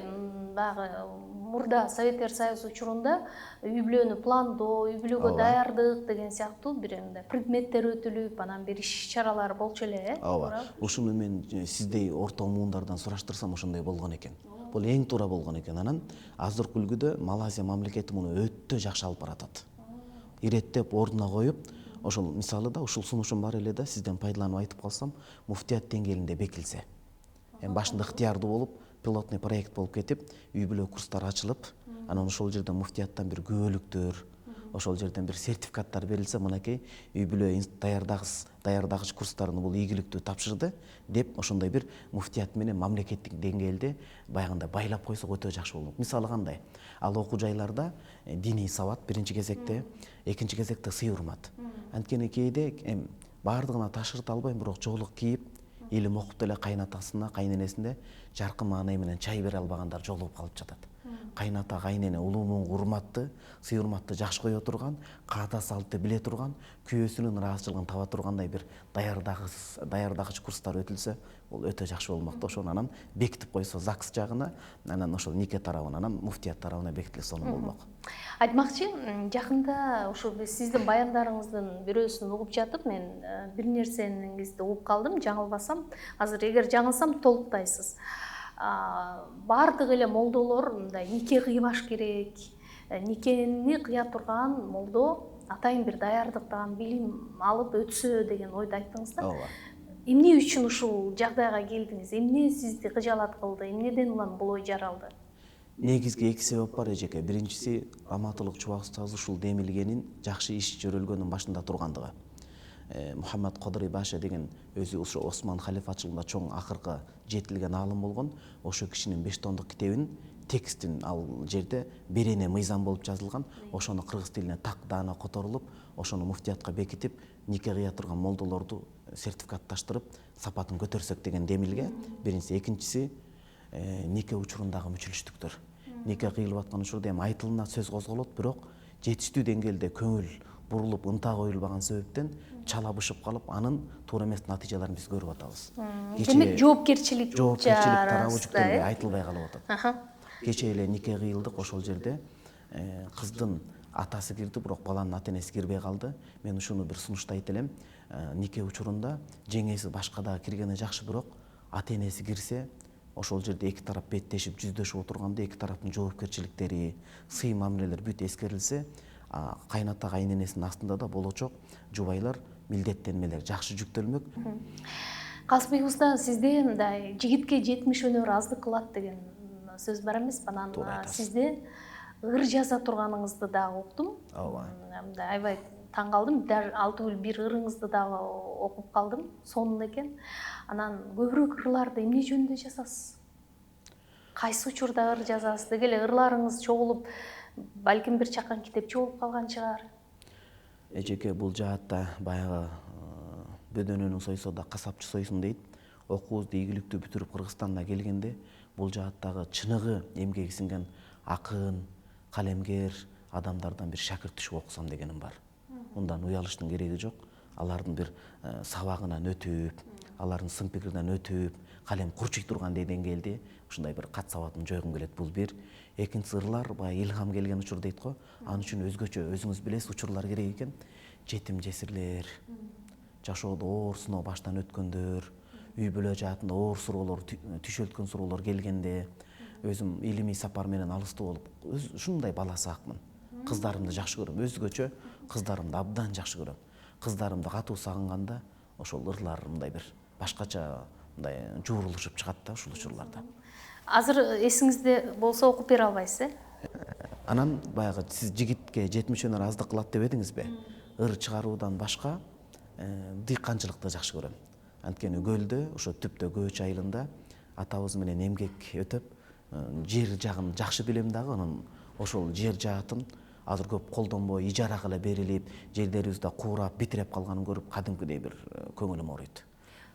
Speaker 1: баягы мурда Советтер Союзу учурунда үй бүлөнү пландоо, үй бүлөгө даярдык деген сыяктуу бир предметтер өтүлүп, анан бир иш чаралар болчу эле,
Speaker 2: Ооба. Ушуну мен сиздей орто муундардан сураштырсам ошондой болгон экен. Бул эң туура болгон экен. Анан азыркы үлгүдө Малайзия мамлекети муну өтө жакшы алып баратат. Иреттеп ордуна коюп, ошол мисалы да ушул сунушум бар эле да, сизден пайдаланып айтып калсам, муфтият деңгээлинде бекилсе. Эми башында ыктыярдуу болуп, пилотный проект болуп кетип, үй бүлө курстары ачылып, анан ошол жерде муфтияттан бир күбөлүктөр, ошол жерден бир сертификаттар берилсе, мынакей үй бүлө даярдагыч курстарыны бул ийгиликтүү тапшырды деп, ошондой бир муфтият менен мамлекеттик деңгээлде баягындай байлап койсок өтө жакшы болмок. Мисалы кандай? Ал окуу жайларда диний сабат биринчи кезекте, экинчи кезекте сый урмат. Анткени кээде эми баардыгына ташырта албайм, бирок жоолук кийип, илим окуп деле кайнатасына, кайненесине жаркын маанай менен чай бере албагандар жолугуп калып жатат. Кайната кайнене улуу урматты, сый урматты жакшы кое турган, каада салтты биле турган, күйөөсүнүн ыраазычылыгын таба тургандай бир даярдагыч курстар өтүлсө, бул өтө жакшы болмок. Ошону анан бекитип койсо ЗАГС жагына, анан ошол нике тарабынан, анан муфтият тарабына бекитилсе сонун болмок.
Speaker 1: Айтмакчы, жакында ушу сиздин баяндарыңыздын бирөөсүн угуп жатып, мен бир нерсениңизди угуп калдым, жаңылбасам. Азыр эгер жаңылсам толуктайсыз. Бардык эле молдолор мындай нике кыйбаш керек, никени кыя турган молдо атайын бир даярдыктан билим алып өтсө деген ойду айттыңыз да.
Speaker 2: Ооба.
Speaker 1: Эмне үчүн ушул жагдайга келдиңиз? Эмне сизди кыжаалат кылды? Эмнеден улам бул ой жаралды?
Speaker 2: Негизги эки себеп бар эжеке. Биринчиси Аматылык чубак устазы ушул демилгенин жакшы иш жөрөлгөнүн башында тургандыгы. Мухаммад Кодри Баша деген өзү ошо Осман халифачылыгында чоң акыркы жетилген аалым болгон. Ошо кишинин 5 томдук китебин текстин ал жерде Берене мыйзам болуп жазылган. Ошону кыргыз тилине так даана которулуп, ошону муфтиятка бекитип, нике кыя турган молдолорду сертификатташтырып, сапатын көтөрсөк деген демилге. Биринчиси, экинчиси нике учурундагы мүчүлүштүктөр. Нике кыйылып аткан учурда эми айтылына сөз козголот, бирок жетиштүү деңгээлде көңүл бурулуп, ынта коюлбаган себептен чала бышып калып, анын туура эмес натыйжаларын биз көрүп атабыз.
Speaker 1: Демек жоопкерчилик
Speaker 2: тарабы жүктөлбөй айтылбай калып атат. Кечээ эле нике кыйылдык, ошол жерде кыздын атасы кирди, бирок баланын ата энеси кирбей калды. Мен ушуну бир сунушта айта элем. Нике учурунда жеңеси башкада киргени жакшы, бирок ата энеси кирсе, ошол жерде эки тарап беттешип, жүздөшүп отурганда эки тараптын жоопкерчиликтери, сый мамилелер бүт эскерилсе, кайната кайненесинин астында да болочок жубайлар, милдеттенмелер жакшы жүктөлмөк.
Speaker 1: Касымбек уста, сизде мындай жигитке 70 өнөр аздык кылат деген сөз бар эмес? Анан сизде ыр жаза турганыңызды дагы уктум.
Speaker 2: Ооба.
Speaker 1: Мындай аябай таң калдым. Ал түгүл бир ырыңызды дагы окуп калдым, сонун экен. Анан көбүрөөк ырларды эмне жөнүндө жазасыз? Кайсы учурда ыр жазасыз? Деги эле ырларыңыз чогулуп, балким бир чакан китепче болуп калган чыгар.
Speaker 2: Эжеке, бул жаатта баягы бөдөнөнү сойсо да касапчы сойсун дейт. Окуубузду ийгиликтүү бүтүрүп Кыргызстанга келгенде, бул жааттагы чыныгы эмгеги сиңген акын, калемгер адамдардан бир шакырт түшүп окусам дегеним бар. Мындан уялыштын кереги жок. Алардын бир сабагынан өтүп, алардын сын пикиринен өтүп, калем курчуй турган деңгээлде ушундай бир кат сабатын жойгум келет. Бул бир. Экинчиси, ырлар баягы илгам келген учур дейт го. Анын үчүн өзгөчө, өзүңүз билесиз, учурлар керек экен. Жетим жесирлер, жашоодо оор сыноо баштан өткөндөр, үй бүлө жаатында оор суроолор, түшөлткөн суроолор келгенде, өзүм илимий сапар менен алыстуу болуп, ушундай бала саакмын. Кыздарымды жакшы көрөм, өзгөчө кыздарымды абдан жакшы көрөм. Кыздарымды катуу сагынганда, ошол ырлар мындай бир башкача мындай жуурулушуп чыгат да ушул учурларда.
Speaker 1: Азыр эсиңизде болсо окуп бере албайсыз,
Speaker 2: Анан баягы сиз жигитке 70 өнөр аздык кылат деп эдиңизби? Ыр чыгаруудан башка дыйканчылыкты жакшы көрөм. Анткени көлдө, ошо түптө Көөч айылында атабыз менен эмгек өтөп, жер жагын жакшы билем дагы, анан ошол жер жаатын азыр көп колдонбой, ижарага эле берилип, жерлерибизди куурап, битиреп калганын көрүп, кадимкидей бир көңүлүм ооруйт.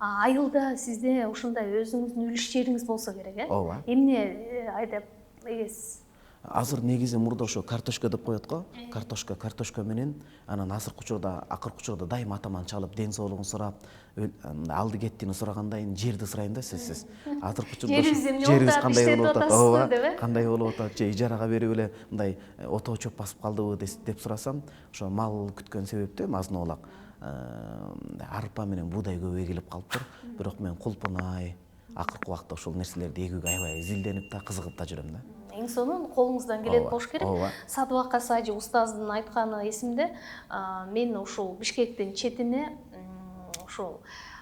Speaker 1: Айылда сизде ушундай өзүңүздүн үлүш жериңиз болсо керек,
Speaker 2: Ооба.
Speaker 1: Эмне айдап эгесиз?
Speaker 2: Азыр негизи мурда ошо картошка деп коет го. Картошка менен анан акыркы учурда дайыма атаман чалып, ден соолугун сурап, алды кеттиğini сураганда жерди сурайм да сиз. Акыркы учурда жерибиз кандай болуп атат, ооба, кандай болуп атат, же ижарага берип эле мындай отоо чөп басып калдыбы деп сурасам, ошо мал күткөн себептен азын-оолак арпа менен буудай көп эгилип калыптыр. Бирок мен кулпунай, акыркы убакта ушул нерселерди эгүүгө аябай изилденип да, кызыгып да жүрөм да.
Speaker 1: Эң сонун колуңуздан келет болуш керек. Садыбак Касажи устаздын айтканы эсимде. Мен ушул Бишкектин четине ушул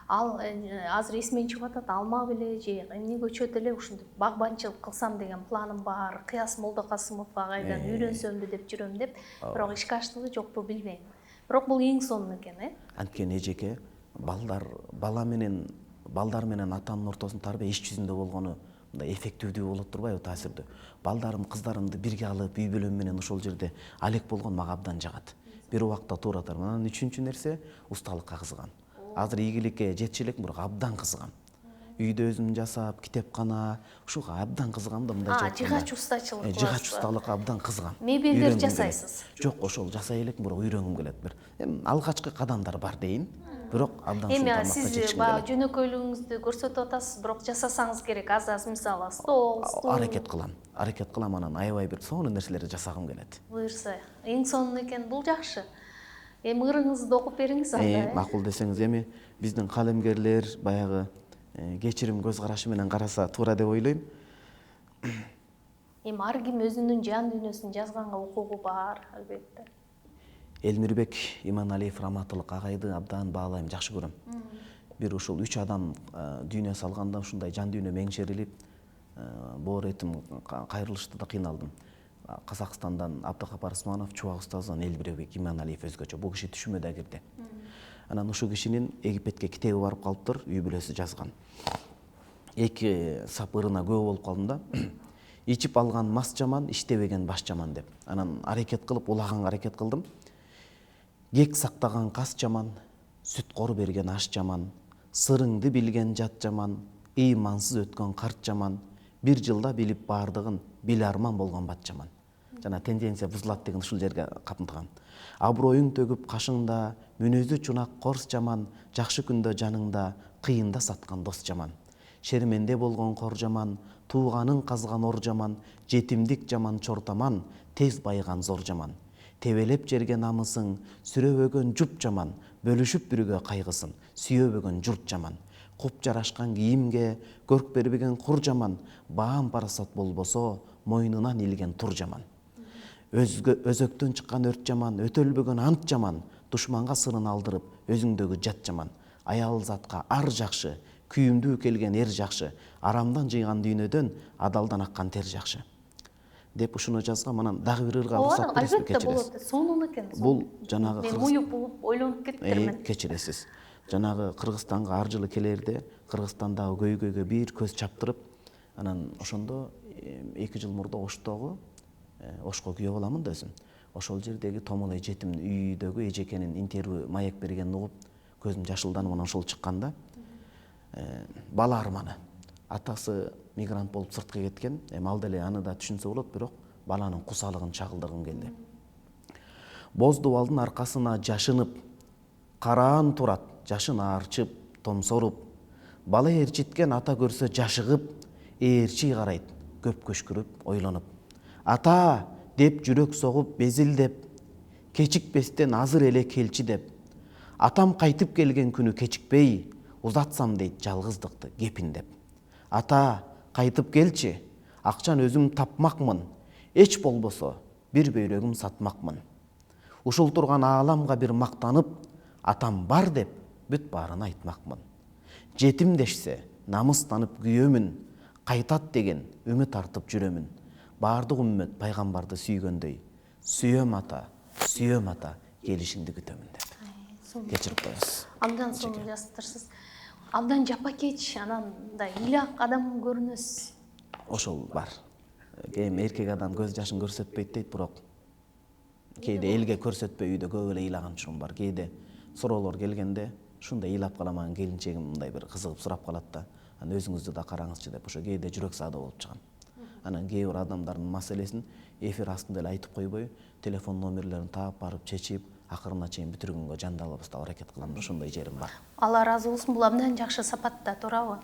Speaker 1: азыр эсимден чыгып атат, алма беле же эмне көчөт эле ушинтип багбанчылык кылсам деген планым бар. Кыяс Молдокасымовго кайдан үйрөнсөмбү деп жүрөм деп. Бирок ишке аштыбы жокпу билбейм. Бирок бул эң сонун экен,
Speaker 2: Анткени эжеке, балдар менен атанын ортосунда тарбия иш жүзүндө болгону мындай эффективдүү болот турбайбы, таасирдүү. Балдарым, кыздарымды бирге алып, үй бүлөм менен ошол жерде алек болгон мага абдан жагат. Бир убакта туура турам. Анан үчүнчү нерсе усталыкка кызыгам. Азыр ийгиликке жетиш элекмин, бирок абдан кызыгам. үйдө өзүм жасап, китепкана, ушуга абдан кызыгам да, мындайча айтканда.
Speaker 1: жыгач устачылык
Speaker 2: Жыгач усталыкка абдан кызыгам.
Speaker 1: Мебелдер
Speaker 2: Үйрөнгүм келет.
Speaker 1: жасайсыз?
Speaker 2: Жок, ошол жасай элекмин, бирок үйрөнгүм келет. Бир алгачкы кадамдар бар дейин, бирок абдан ушул
Speaker 1: Эми
Speaker 2: тармакка
Speaker 1: сиз
Speaker 2: жетишким
Speaker 1: баягы
Speaker 2: келет.
Speaker 1: жөнөкөйлүгүңүздү көрсөтүп атасыз, бирок жасасаңыз керек. Аз мисалы стол, стул.
Speaker 2: Аракет кылам, анан аябай бир сонун нерселерди жасагым келет.
Speaker 1: Буюрса, эң сонун экен, бул жакшы. Эми ырыңызды окуп бериңиз анда.
Speaker 2: Макул десеңиз, эми биздин калемгерлер баягы кечирим көз карашы менен караса туура деп ойлойм.
Speaker 1: Эми ар ким өзүнүн жан дүйнөсүн жазганга укугу бар, албетте.
Speaker 2: Элмирбек Иманалиев раматылык агайды абдан баалайм, жакшы көрөм. Бир ушул 3 адам дүйнө салганда ушундай жан дүйнө меңшерилип, боор этим кайрылышты да кыйналдым. Казакстандан Абдыкапар Усманов, Чубак устаздан Элмирбек Иманалиев өзгөчө. Бул киши түшүмө да кирди. Анан ушул кишинин Египетке китеби барып калыптыр, үй бүлөсү жазган. 2 сап ырына күбө болуп калдым да. Ичип алган мас жаман, иштебеген баш жаман деп. Анан аракет кылып, улаганга аракет кылдым. Кек сактаган кас жаман, сүт кор берген аш жаман, сырыңды билген жат жаман, ыймансыз өткөн карт жаман, бир жылда билип бардыгын, бил арман болгон бат жаман. Жана тенденция бузулат деген ушул жерге капынтыган. Аброюң төгүп кашыңда, мүнөзү чунак корс жаман, жакшы күндө жаныңда, кыйында саткан дос жаман. Шерменде болгон кор жаман, тууганын казган ор жаман, жетимдик жаман чортаман, тез байыган зор жаман. Тебелеп жерге намысың, сүрөбөгөн жуп жаман, бөлүшүп бүрүгө кайгысын, сүйөбөгөн журт жаман. Куп жарашкан кийимге, көрк бербеген кур жаман, баам парасат болбосо, мойнунан илген тур жаман. Өзөктөн чыккан өрт жаман, өтөлбөгөн ант жаман, душманга сырын алдырып, өзүңдөгү жат жаман. Аял затка ар жакшы, күйүмдүү келген эр жакшы, арамдан жыйган дүйнөдөн адалдан аккан тер жакшы. Деп ушуну жазгам, анан дагы бир ырга уруксат бересизби?
Speaker 1: Албетте болот. Сонун экен.
Speaker 2: Бул жанагы
Speaker 1: Мен уюп ойлонуп кетиптермин.
Speaker 2: кечиресиз. Жанагы Кыргызстанга ар жылы келерде, Кыргызстандагы көйгөйгө бир көз чаптырып, анан ошондо 2 жыл мурда Оштогу Ошко күйөө боламын да өзүм. Ошол жердеги Томол эжетимдин үйдөгү эжекенин интервью маек бергенин угуп, көзүм жашылданып анан ошол чыкканда, бала арманы. Атасы мигрант болуп сыртка кеткен, ал деле аны да түшүнсө болот, бирок баланын кусалыгын чагылдыргым келди. Боз дубалдын аркасына жашынып, караан турат, жашын аарчып, томсоруп, бала ээрчиткен ата көрсө жашыгып, ээрчий карайт, көп көшкүрүп, ойлонуп. Ата деп жүрөк согуп, безилдеп, кечикпестен азыр эле келчи деп. Атам кайтып келген күнү кечикпей, узатсам дейт жалгыздыкты кепин деп. Ата, кайтып келчи, акчан өзүм тапмакмын, эч болбосо бир бөйрөгүм сатмакмын. Ушул турган ааламга бир мактанып, атам бар деп бүт баарын айтмакмын. Жетимдешсе, намыстанып күйөмүн, кайтат деген үмүт артып жүрөмүн. Бардык үммөт пайгамбарды сүйгөндөй, сүйөм ата, келишиңди күтөмүн деп. Кечирип коесуз.
Speaker 1: Абдан сонун жазыптырсыз. Абдан жапакеч, анан да ыйлак адам көрүнөсүз.
Speaker 2: Ошол бар. Эми эркек адам көз жашын көрсөтпөйт дейт, бирок кээде элге көрсөтпөй үйдө көп эле ыйлаган учурум бар. Кээде суроолор келгенде, ушундай ыйлап каламан келинчегим мындай бир кызыгып сурап калат да, анан өзүңүздү да караңызчы деп, ошо кээде жүрөк саада болуп чыгам. Анан кээ бир адамдардын маселесин эфир астында эле айтып койбой, телефон номерлерин таап барып чечип, акырына чейин бүтүргөнгө жандалып аракет кылам. Ошондой жерим бар.
Speaker 1: Алла ыраазы болсун, бул абдан жакшы сапатта, туурабы?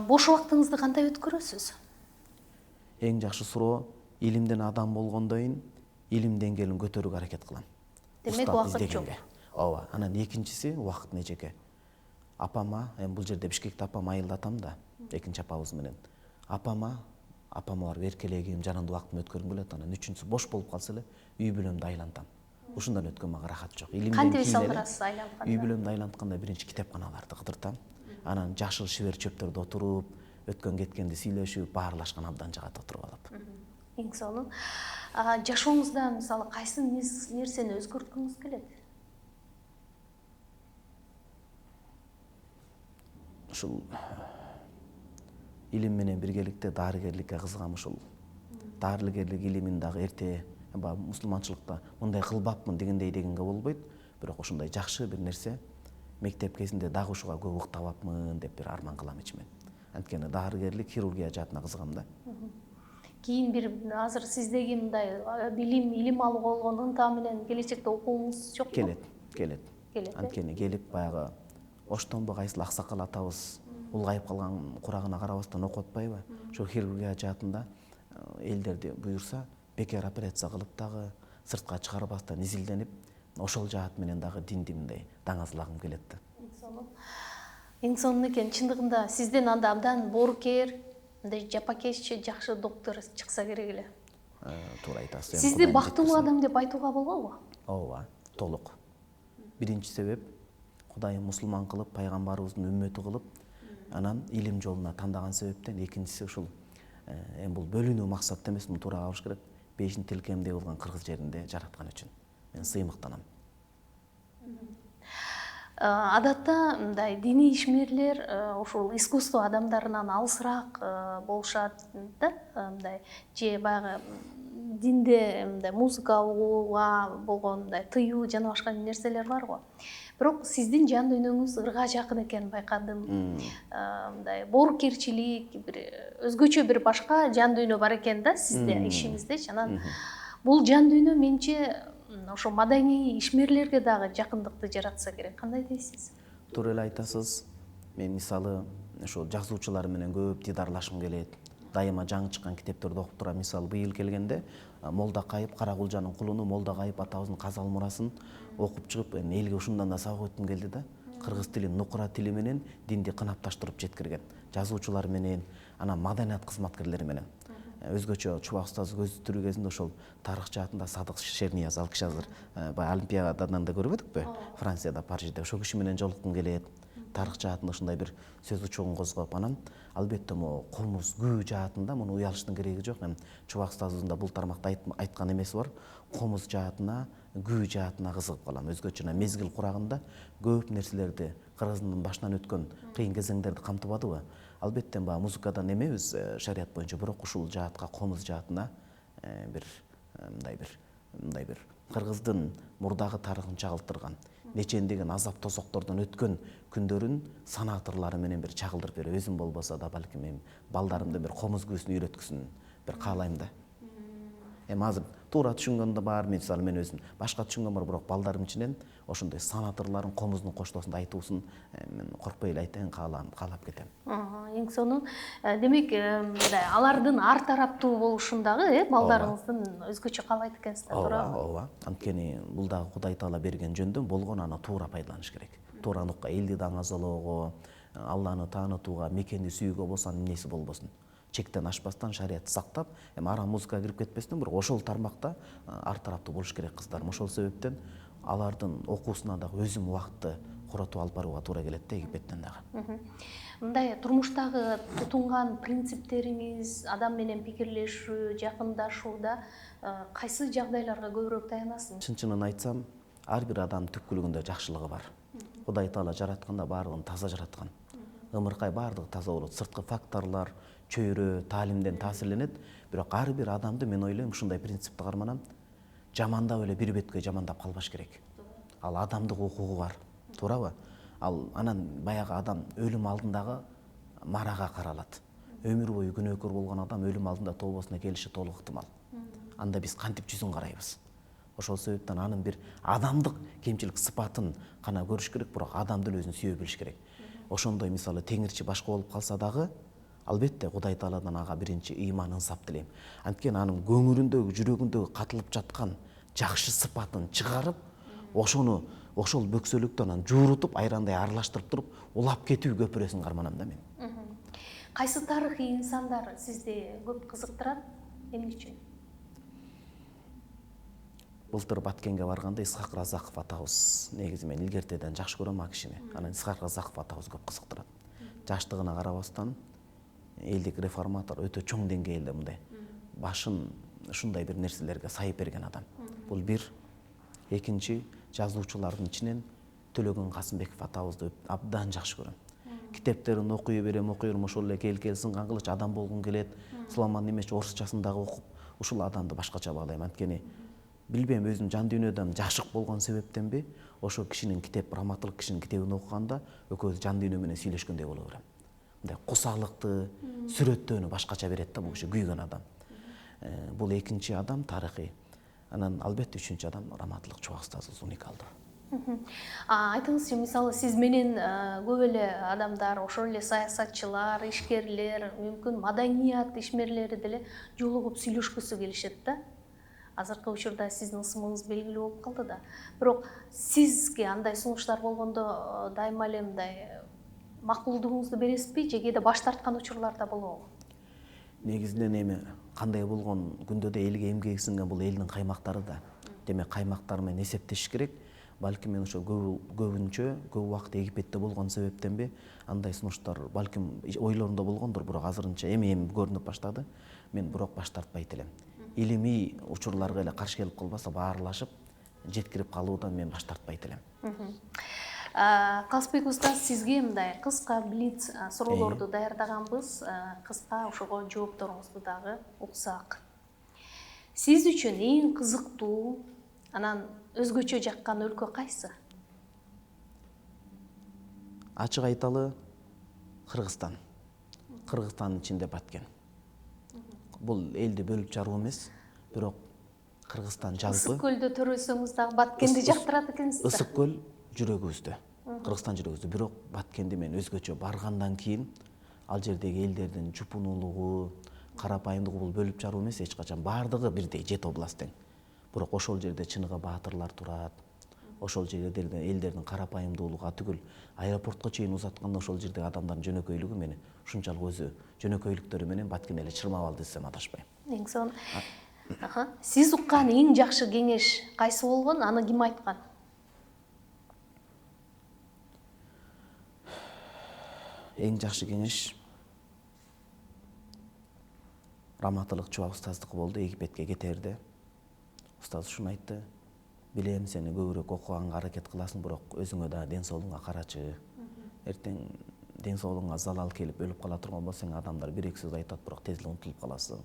Speaker 1: Бош убактыңызды кандай өткөрөсүз?
Speaker 2: Эң жакшы суроо, илимден адам болгондойн, илим деңгээлин көтөрүүгө аракет кылам.
Speaker 1: Демек убакыт жок.
Speaker 2: Ооба. Анан экинчиси убакыт нечеке. Апама, бул жерде Бишкекте апам айылдатам да, экинчи апабыз менен. Апама бар эркелегим, жанында убактымды өткөргүм келет. Анан үчүнчүсү бош болуп калса эле үй бүлөмдү айлантам. Ушундан өткөн мага рахат жок.
Speaker 1: Кантип эс алдырасыз айлантканда?
Speaker 2: Үй бүлөмдү айлантканда биринчи китепканаларды кыдыртам. Анан жашыл шибер чөптөрдө отуруп, өткөн кеткенди сүйлөшүп, баарлашкан абдан жагат отуруп алып.
Speaker 1: Эң сонун. Жашооңузда мисалы кайсы нерсени өзгөрткүңүз келет?
Speaker 2: Ушул илим менен биргеликте дарыгерликке кызыгам. Ушул дарыгерлик илимин дагы эрте мусулманчылыкта мындай кылбапмын дегендей дегенге болбойт, бирок ушундай жакшы бир нерсе мектеп кезинде дагы ушуга көп уктап алыпмын деп бир арман кылам ичимен. Анткени дарыгерлик, хирургия жаатына кызыгам да.
Speaker 1: Кийин бир азыр сиздеги мындай илим алууга болгон ынта менен келечекте окууңуз жокпу?
Speaker 2: Келет. Анткени келип баягы оштонбу кайсыл аксакал атабыз улгайып калган курагына карабастан окуп атпайбы? Ошо хирургия жаатында элдерди буюрса бекер операция кылып дагы сыртка чыгарбастан изилденип, ошол жаат менен дагы динди мындай даңазлагым келет да.
Speaker 1: Эң сонун экен. Чындыгында сизден анда абдан боорукер, мындай жапакеш, жакшы доктор чыкса керек эле.
Speaker 2: Туура айтасыз.
Speaker 1: Сизди бактылуу адам деп айтууга болобу?
Speaker 2: Ооба, толук. Биринчи себеп Кудайым мусулман кылып, пайгамбарыбыздын үммөтү кылып, анан илим жолуна тандаган себептен, экинчиси ушул эми бул бөлүнүү максат эмес, муну туура кабыш керек. Бешин тилкемдей кылган кыргыз жеринде жараткан үчүн мен сыймыктанам.
Speaker 1: Адатта мындай диний ишмерлер ушул искусство адамдарынан алысыраак болушат да, мындай же баягы динде мындай музыка угууга болгон мындай тыюу жана башка нерселер бар го. Бирок сиздин жан дүйнөңүз ырга жакын экенин байкадым. Мындай боорукерчилик, бир өзгөчө бир башка жан дүйнө бар экен да сизде, ишиңиздечи. Анан бул жан дүйнө менче ошо маданий ишмерлерге дагы жакындыкты жаратса керек. Кандай дейсиз?
Speaker 2: Туура эле айтасыз. Мен мисалы ошо жазуучулар менен көп дидарлашкым келет. Дайыма жаңы чыккан китептерди окуп турам. Мисалы быйыл келгенде Молдакайып Каракулжанын кулуну Молдакайып атабыздын казал мурасын окуп чыгып, элге ушундан да сабак өткүм келди да. Кыргыз тилин, нукура тили менен динди кынапташтырып жеткирген жазуучулар менен, анан маданият кызматкерлери менен. Өзгөчө Чубак устаз көзү тирүү кезинде ошол тарых жаатында Садык Шернияз, ал киши азыр баягы Олимпиададан да көрбөдүкпү? Францияда, Парижде. Ошол киши менен жолуккум келет. Тарых жаатында ушундай бир сөз учугун козгоп, анан албетте могу комуз, күү жаатында муну уялыштын кереги жок. Эми Чубак устазыбыздын да бул тармакта айткан эмеси бар. Комуз жаатына, күү жаатына кызыгып калам. Өзгөчө мезгил курагында көп нерселерди, кыргыздын башынан өткөн кыйын кезеңдерди камтыбадыбы? Албетте баягы музыкадан эмебиз шарият боюнча, бирок ушул жаатка, комуз жаатына мындай бир кыргыздын мурдагы тарыхын чагылтырган, нечендеген азап тосоктордон өткөн күндөрүн санаатырлары менен бир чагылдырып берип, өзүм болбосо да балким эми балдарымды бир комуз күүсүн үйрөткүсүн бир каалайм да. Эми азыр туура түшүнгөн да бар, мисалы мен өзүм башка түшүнгөн бар, бирок балдарым ичинен ошондой санаатырларын комуздун коштоосунда айтуусун мен коркпой эле айтайын, каалап кетем.
Speaker 1: Эң сонун. Демек, мындай алардын ар тараптуу болушундагы балдарыңыздын өзгөчө каалайт экенсиз, туурабы?
Speaker 2: Ооба. Анткени бул дагы Кудай Таала берген жөндөн болгон, аны туура пайдаланыш керек. Туура нукка элди даңазалоого, Алланы таанытууга, мекенди сүйүүгө болсо анын эмнеси болбосун. Чектен ашпастан, шариятты сактап, эми арам музыкага кирип кетпестен, бирок ошол тармакта ар тараптуу болуш керек кыздарым. Ошол себептен алардын окуусуна дагы өзүм убакытты коротуп алып барууга туура келет да, Египеттен дагы.
Speaker 1: Мындай турмуштагы тутунган принциптериңиз, адам менен пикирлешүү, жакындашууда кайсы жагдайларга көбүрөөк таянасыз?
Speaker 2: Чын-чынын айтсам, ар бир адам түпкүлүгүндө жакшылыгы бар. Кудай Таала жаратканда баардыгын таза жараткан. Ымыркай баардыгы таза болот. Сырткы факторлор, чөйрө, таалимден таасирленет, бирок ар бир адамды мен ойлойм ушундай принципти карманам, жамандап эле бир беткей жамандап калбаш керек. Ал адамдык укугу бар, туурабы? Ал анан баягы адам өлүм алдындагы марага каралат. Өмүр бою күнөөкөр болгон адам өлүм алдында тообосуна келиши толук ыктымал. Анда биз кантип жүзүн карайбыз? Ошол себептен анын бир адамдык кемчилик сыпатын гана көрүш керек, бирок адамдын өзүн сүйө билиш керек. Ошондой мисалы теңирчи башка болуп калса дагы, албетте Кудай Тааладан ага биринчи ыйман, ынсап тилейм. Анткени анын көңүлүндөгү, жүрөгүндөгү катылып жаткан жакшы сыпатын чыгарып, ошону ошол бөксөлүктү анан жуурутуп, айрандай аралаштырып туруп, улап кетүү көпүрөсүн карманам да мен.
Speaker 1: Кайсы тарыхый инсандар сизди көп кызыктырат? Эмне үчүн?
Speaker 2: Былтыр Баткенге барганда Исхак Разаков атабыз, негизи мен илгертеден жакшы көрөм а кишини. Анан Исхак Разаков атабыз көп кызыктырат. Жаштыгына карабастан элдик реформатор, өтө чоң деңгээлде мындай башын ушундай бир нерселерге сайып берген адам. Бул бир. Экинчи, жазуучулардын ичинен Төлөгөн Касымбеков атабызды абдан жакшы көрөм. Китептерин окуй берем, ошол эле кел сынган кылыч адам болгум келет. Сулайман Немеш орусчасын дагы окуп, ушул адамды башкача баалайм. Анткени билбейм, өзүм жан дүйнөдөн жашык болгон себептенби, ошо кишинин китеп, раматылык кишинин китебин окуганда экөөбүз жан дүйнө менен сүйлөшкөндөй боло берем. Мындай кусалыкты, сүрөттөөнү башкача берет да бул киши, күйгөн адам. Бул экинчи адам тарыхый. Анан албетте үчүнчү адам раматылык чубак устазыбыз уникалдуу.
Speaker 1: Айтыңызчы, мисалы сиз менен көп эле адамдар, ошол эле саясатчылар, ишкерлер, мүмкүн маданият ишмерлери деле жолугуп сүйлөшкүсү келишет да. Азыркы учурда сиздин ысымыңыз белгилүү болуп калды да. Бирок сизге андай сунуштар болгондо дайыма эле мындай макулдугуңузду бересизби же кээде баш тарткан учурлар да болобу?
Speaker 2: Негизинен эми кандай болгон күндө да элге эмгеги сиңген бул элдин каймактары да. Демек каймактар менен эсептешиш керек. Балким мен ошо көбүнчө көп убакыт Египетте болгон себептенби андай сунуштар балким ойлорунда болгондур, бирок азырынча эми көрүнүп баштады. Мен бирок баш тартпайт элем. Илимий учурларга эле каршы келип калбаса, баарлашып жеткирип калуудан мен баш тартпайт элем.
Speaker 1: Калысбек устаз, сизге мындай кыска блиц суроолорду даярдаганбыз. Кыска ошого жоопторуңузду дагы уксак. Сиз үчүн эң кызыктуу, анан өзгөчө жаккан өлкө кайсы?
Speaker 2: Ачык айталы, Кыргызстан. Кыргызстандын ичинде Баткен. Бул элди бөлүп жаруу эмес, бирок Кыргызстан жалпы.
Speaker 1: Ысык көлдө төрөсөңүз дагы Баткенди жактырат экенсиз да.
Speaker 2: Ысык көл жүрөгүбүздө. Кыргызстан жүрөгүбүздө, бирок Баткенди мен өзгөчө баргандан кийин ал жердеги элдердин жупунулугу, карапайымдыгы бул бөлүп жаруу эмес, эч качан баардыгы бирдей, 7 область тең. Бирок ошол жерде чыныгы баатырлар турат. Ошол жерде элдердин карапайымдуулугу түгүл, аэропортко чейин узатканда ошол жердеги адамдардын жөнөкөйлүгү мени ушунчалык өзү жөнөкөйлүктөрү менен Баткен эле чырмап алды десем адашпайм.
Speaker 1: Эң сонун. Сиз уккан эң жакшы кеңеш кайсы болгон? Аны ким айткан?
Speaker 2: Эң жакшы кеңеш раматылык чубак устаздыкы болду. Египетке кетерде устаз ушуну айтты: билем, сени көбүрөөк окуганга аракет кыласың, бирок өзүңө да ден соолугуңа карачы. Эртең ден соолугуңа залал келип өлүп кала турган болсоң, адамдар бир эки сөз айтат, бирок тез эле унутулуп каласың.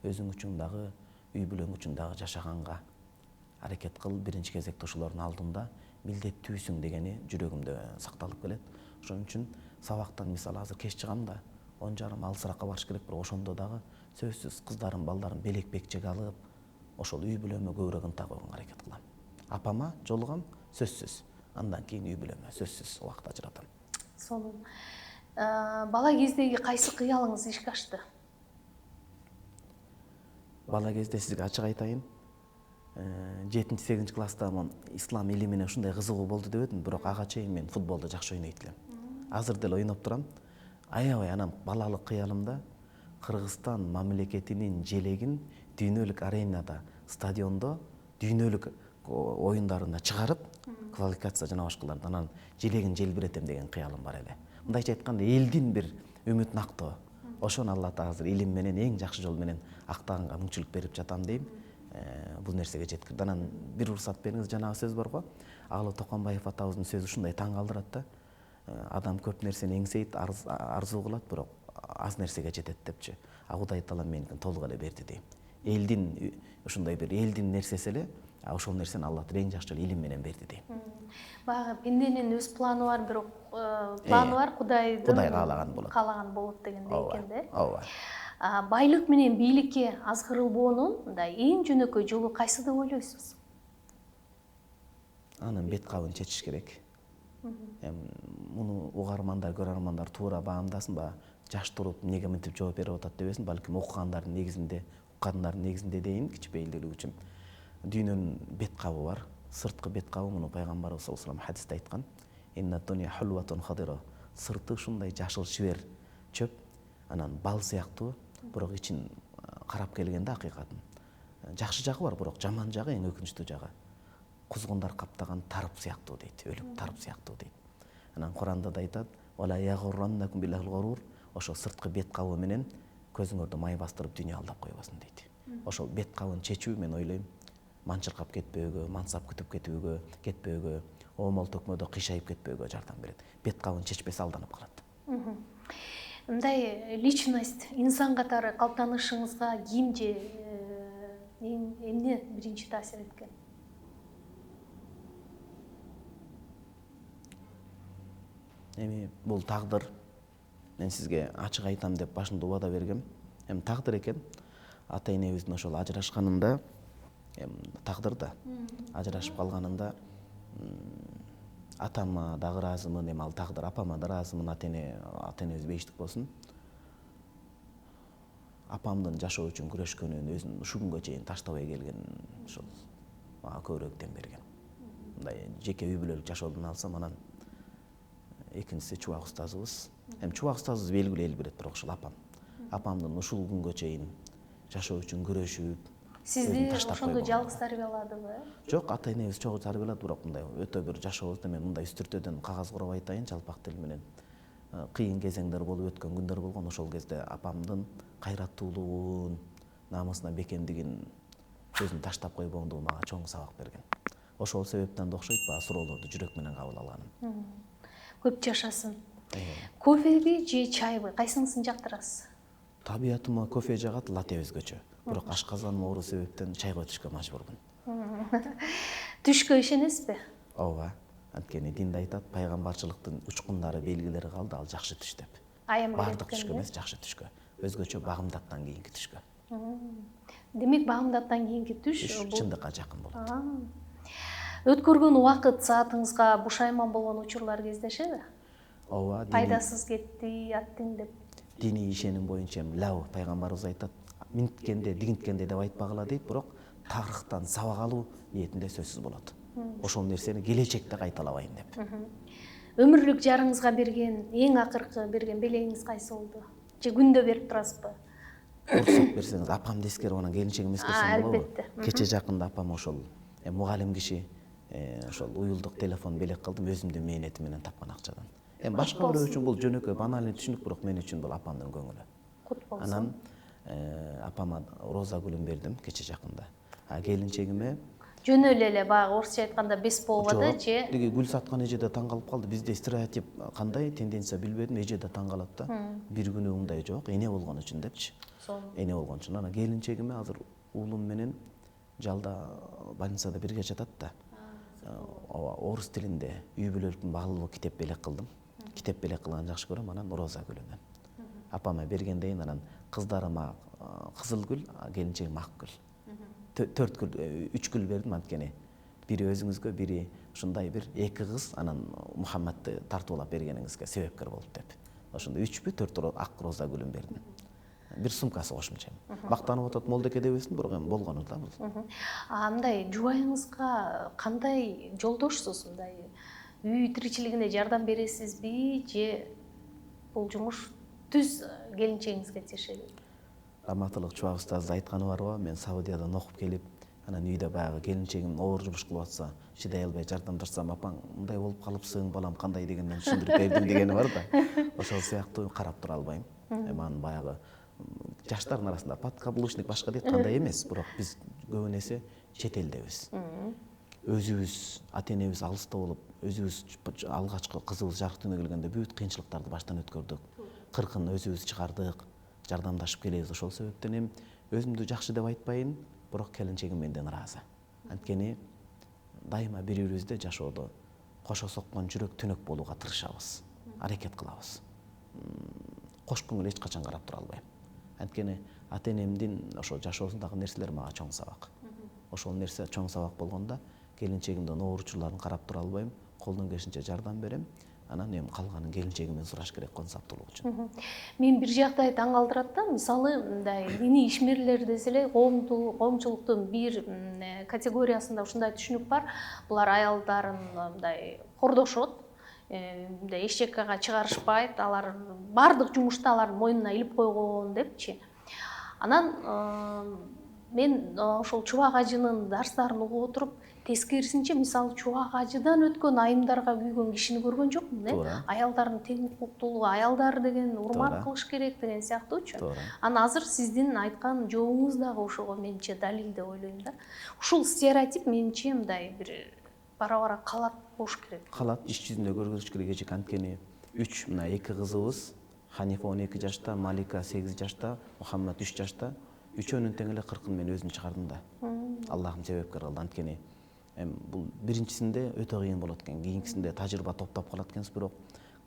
Speaker 2: Өзүң үчүн дагы, үй бүлөң үчүн дагы жашаганга аракет кыл. Биринчи кезекте ошолордун алдында милдеттүүсүң дегени жүрөгүмдө сакталып келет. Ошон үчүн сабактан мисалы азыр кеч чыгам да 10:30 алысыракка барыш керек, бирок ошондо дагы сөзсүз кыздарым, балдарым белек-бекчеге алып, ошол үй бүлөмө көбүрөөк ынта койгонго аракет кылам. Апама жолугам сөзсүз, андан кийин үй бүлөмө сөзсүз убакыт ажыратам.
Speaker 1: Сонун. Бала кездеги кайсы кыялыңыз ишке ашты?
Speaker 2: Бала кезде сизге ачык айтайын, 7-8 класста ислам или менен ушундай кызыгуу болду деп эдим, бирок ага чейин мен футболду жакшы ойнойт элем. Азыр деле ойноп турам. Аябай анан балалык кыялымда Кыргызстан мамлекетинин желегин дүйнөлүк аренада, стадиондо, дүйнөлүк оюндарына чыгарып, квалификация жана башкаларды анан желегин желбиретем деген кыялым бар эле. Мындайча айтканда, элдин бир үмүтүн актоо. Ошону Алла Таала азыр илим менен эң жакшы жол менен актаганга мүмкүнчүлүк берип жатам дейм. Бул нерсеге жеткирди. Анан бир уруксат бериңиз, жанагы сөз барго, Алы Токонбаев атабыздын сөзү ушундай таң калтырат да. Адам көп нерсени эңсейт, арзуу кылат, бирок аз нерсеге жетет депчи. Кудай Таала меникин толук эле берди дейм. Элдин ушундай бир элдин нерсеси эле, ошол нерсени Алла Таала эң жакшы илим менен берди дейм.
Speaker 1: Баягы пенденин өз планы бар, бирок планы бар, Кудай
Speaker 2: каалаган болот.
Speaker 1: Каалаган болот дегендей экен да.
Speaker 2: Ооба.
Speaker 1: Байлык менен бийликке азгырылбоонун мындай эң жөнөкөй жолу кайсы деп ойлойсуз?
Speaker 2: Анын бет кабын чечиш керек. Муну угармандар, көрөрмандар туура баамдасын ба, жаш туруп эмнеге мынтип жооп берип атат дебесин, балким уккандардын негизинде дейин кичпейилдүүлүк үчүн. Дүйнөнүн бет кабы бар, сырткы бет кабы, муну пайгамбарыбыз саллаллаху алейхи хадисте айткан. Инна дуния хулватун хадира. Сырты ушундай жашыл шибер чөп, анан бал сыяктуу, бирок ичин карап келгенде акыйкатын жакшы жагы бар, бирок жаман жагы, эң өкүнүчтүү жагы кузгундар каптаган тарып сыяктуу дейт, өлүк тарып сыяктуу дейт. Анан Куранда да айтат: "Вала ягурраннакум биллахил гарур." Ошо сырткы бет кабы менен көзүңөрдү май бастырып дүйнө алдап койбосын дейт. Ошол бет кабын чечүү, мен ойлойм, манчыркап кетпөөгө, мансап күтүп кетпөөгө, оомол төкмөдө кыйшайып кетпөөгө жардам берет. Бет кабын чечпесе алданып калат.
Speaker 1: Мындай личность, инсан катары калыптанышыңызга ким же эмне биринчи таасир эткен?
Speaker 2: Эми бул тагдыр. Мен сизге ачык айтам деп башында убада бергем. Эми тагдыр экен. Ата энебиздин ошол ажырашканында, тагдыр да. Ажырашып калганында атама дагы ыраазымын, эми ал тагдыр, апама да ыраазымын, ата энебиз бейиштик болсун. Апамдын жашоо үчүн күрөшкөнүн, өзүн ушул күнгө чейин таштабай келгенин ошол мага көбүрөөк дем берген. Мындай жеке үй бүлөлүк жашоодон алсам, анан экинчиси чубак устазыбыз. Эми чубак устазыбыз белгилүү эл билет, бирок ошол апам. Апамдын ушул күнгө чейин жашоо үчүн күрөшүп,
Speaker 1: Сизди ошондо жалгыз тарбияладыбы?
Speaker 2: Жок, ата энебиз чогуу тарбиялады, бирок мындай өтө бир жашообузда мен мындай үстүртөдөн кагаз куруп айтайын, жалпак тил менен. Кыйын кезеңдер болуп өткөн күндөр болгон, ошол кезде апамдын кайраттуулугун, намысына бекемдигин, сөзүн таштап койбоңдугу мага чоң сабак берген. Ошол себептен да окшойт баягы суроолорду жүрөк менен кабыл алганым.
Speaker 1: Көп жашасын. Кофеби же чайбы? Кайсынысын жактырасыз?
Speaker 2: Табиятыма кофе жагат, латте өзгөчө. Бирок ашказаным оору себептен чайга өтүшкө мажбурмун.
Speaker 1: Түшкө ишенесизби?
Speaker 2: Ооба. Анткени динде айтат, пайгамбарчылыктын учкундары, белгилери калды, ал жакшы түш деп.
Speaker 1: Аям
Speaker 2: Бардык түшкө эмес, жакшы түшкө. Өзгөчө багымдаттан кийинки түшкө.
Speaker 1: Демек багымдаттан кийинки түш
Speaker 2: чындыкка жакын болот.
Speaker 1: Өткөргөн убакыт саатыңызга бушайман болгон учурлар кездешеби?
Speaker 2: Ооба.
Speaker 1: Пайдасыз кетти, аттың деп.
Speaker 2: Диний ишеним боюнча лав пайгамбарыбыз айтат, минткенде, дигинткенде деп айтпагыла дейт, бирок тарыхтан сабак алуу ниетинде сөзсүз болот. Ошол нерсени келечекте кайталабайын деп.
Speaker 1: Өмүрлүк жарыңызга берген, эң акыркы берген белегиңиз кайсы болду? Же күндө берип турасызбы?
Speaker 2: Уруксат берсеңиз, апамды эскерип, анан келинчегим эскерсем болобу?
Speaker 1: Албетте.
Speaker 2: Кече жакында апам ошол мугалим киши, ошол уюлдук телефон белек кылдым, өзүмдүн мээнети менен тапкан акчадан. Башка бирөө үчүн бул жөнөкөй банальный түшүнүк, бирок мен үчүн бул апамдын көңүлү.
Speaker 1: Кут болсун.
Speaker 2: Анан апама роза гүлүн бердим кече жакында. Келинчегиме
Speaker 1: Жөнө эле баягы орусча айтканда бесполовада же
Speaker 2: Тиги гүл саткан эже да таң калып калды. Бизде стереотип кандай тенденция билбедим, эже да таң калат да. Бир күнү мындай жок, эне болгон үчүн депчи. Эне болгон үчүн. Анан келинчегиме азыр уулум менен жалда больницада бирге жатат да. Орус тилинде үй бүлөлүктүн баалуу китеп белек кылдым. Китеп белек кылганды жакшы көрөм, анан роза гүлүнөн. Апама бергендейин, анан кыздарыма кызыл гүл, келинчегиме ак гүл. 4 гүл, 3 гүл бердим, анткени бири өзүңүзгө, бири ушундай бир эки кыз анан Мухаммадты тартуулап бергениңизге себепкер болуп деп. Ошондо 3 4 ак роза гүлүн бердим. Бир сумкасы кошумча. Мактанып атат молдеке дебесин, бирок эми болгону да бул.
Speaker 1: Мындай жубайыңызга кандай жолдошсуз? Мындай үй тиричилигине жардам бересизби же бул жумуш түз келинчегиңизге тиешеби?
Speaker 2: Раматылык чубак устаз айтканы барбы, мен Саудиядан окуп келип, анан үйдө баягы келинчегим оор жумуш кылып атса, чыдай албай жардамдашсам, апаң мындай болуп калыпсың, балам кандай дегенден түшүндүрүп бердим дегени бар да. Ошол сыяктуу карап тура албайм. Эми анын баягы жаштардын арасында подкаблучник башка дейт, кандай эмес, бирок биз көбүн эсе чет элдебиз. Өзүбүз, ата энебиз алыста болуп, өзүбүз алгачкы кызыбыз жарык дүнүгө келгенде бүт кыйынчылыктарды баштан өткөрдүк. Кыркын өзүбүз чыгардык, жардамдашып келебиз. Ошол себептен эми өзүмдү жакшы деп айтпайын, бирок келинчегим менден ыраазы. Анткени дайыма бири-бирибизде жашоодо кошо соккон жүрөк түнөк болууга тырышабыз, аракет кылабыз. Кош көңүл эч качан карап тура албайм. Анткени ата энемдин ошол жашоосундагы нерселер мага чоң сабак. Ошол нерсе чоң сабак болгондо келинчегимдин ооручуларын карап тура албайм, колдон келишинче жардам берем. Анан эми калганын келинчегимден сураш керек, консаптуулук үчүн.
Speaker 1: Мен бир жагдай таң калтырат да, мисалы мындай диний ишмерлер десе эле коомчулуктун бир категориясында ушундай түшүнүк бар. Булар аялдарын мындай кордошот, мындай эшчеккага чыгарышпайт, алар бардык жумушты алардын мойнуна илип койгон депчи. Анан мен ошол чубак ажынын дарстарын угуп отуруп, тескерисинче мисалы чубак ажыдан өткөн айымдарга күйгөн кишини көргөн жокмун. Аялдардын тең укуктуулугу, аялдар деген урмат кылыш керек деген сыяктуучу. Анан азыр сиздин айткан жообуңуз дагы ошого менче далил деп ойлойм да. Ушул стереотип менче мындай бир бара-бара калат болуш керек.
Speaker 2: Калат, иш жүзүндө көргөзүш керек. Эжек анткени 3 мына 2 кызыбыз, Ханифа 12 жашта, Малика 8 жашта, Мухаммад 3 жашта. үчөөнүн тең эле 40-ын мен өзүм чыгардым да. Аллахым себепкер кылды. Анткени бул биринчисинде өтө кыйын болот экен, кийинкисинде тажрыйба топтоп калат экенсиз, бирок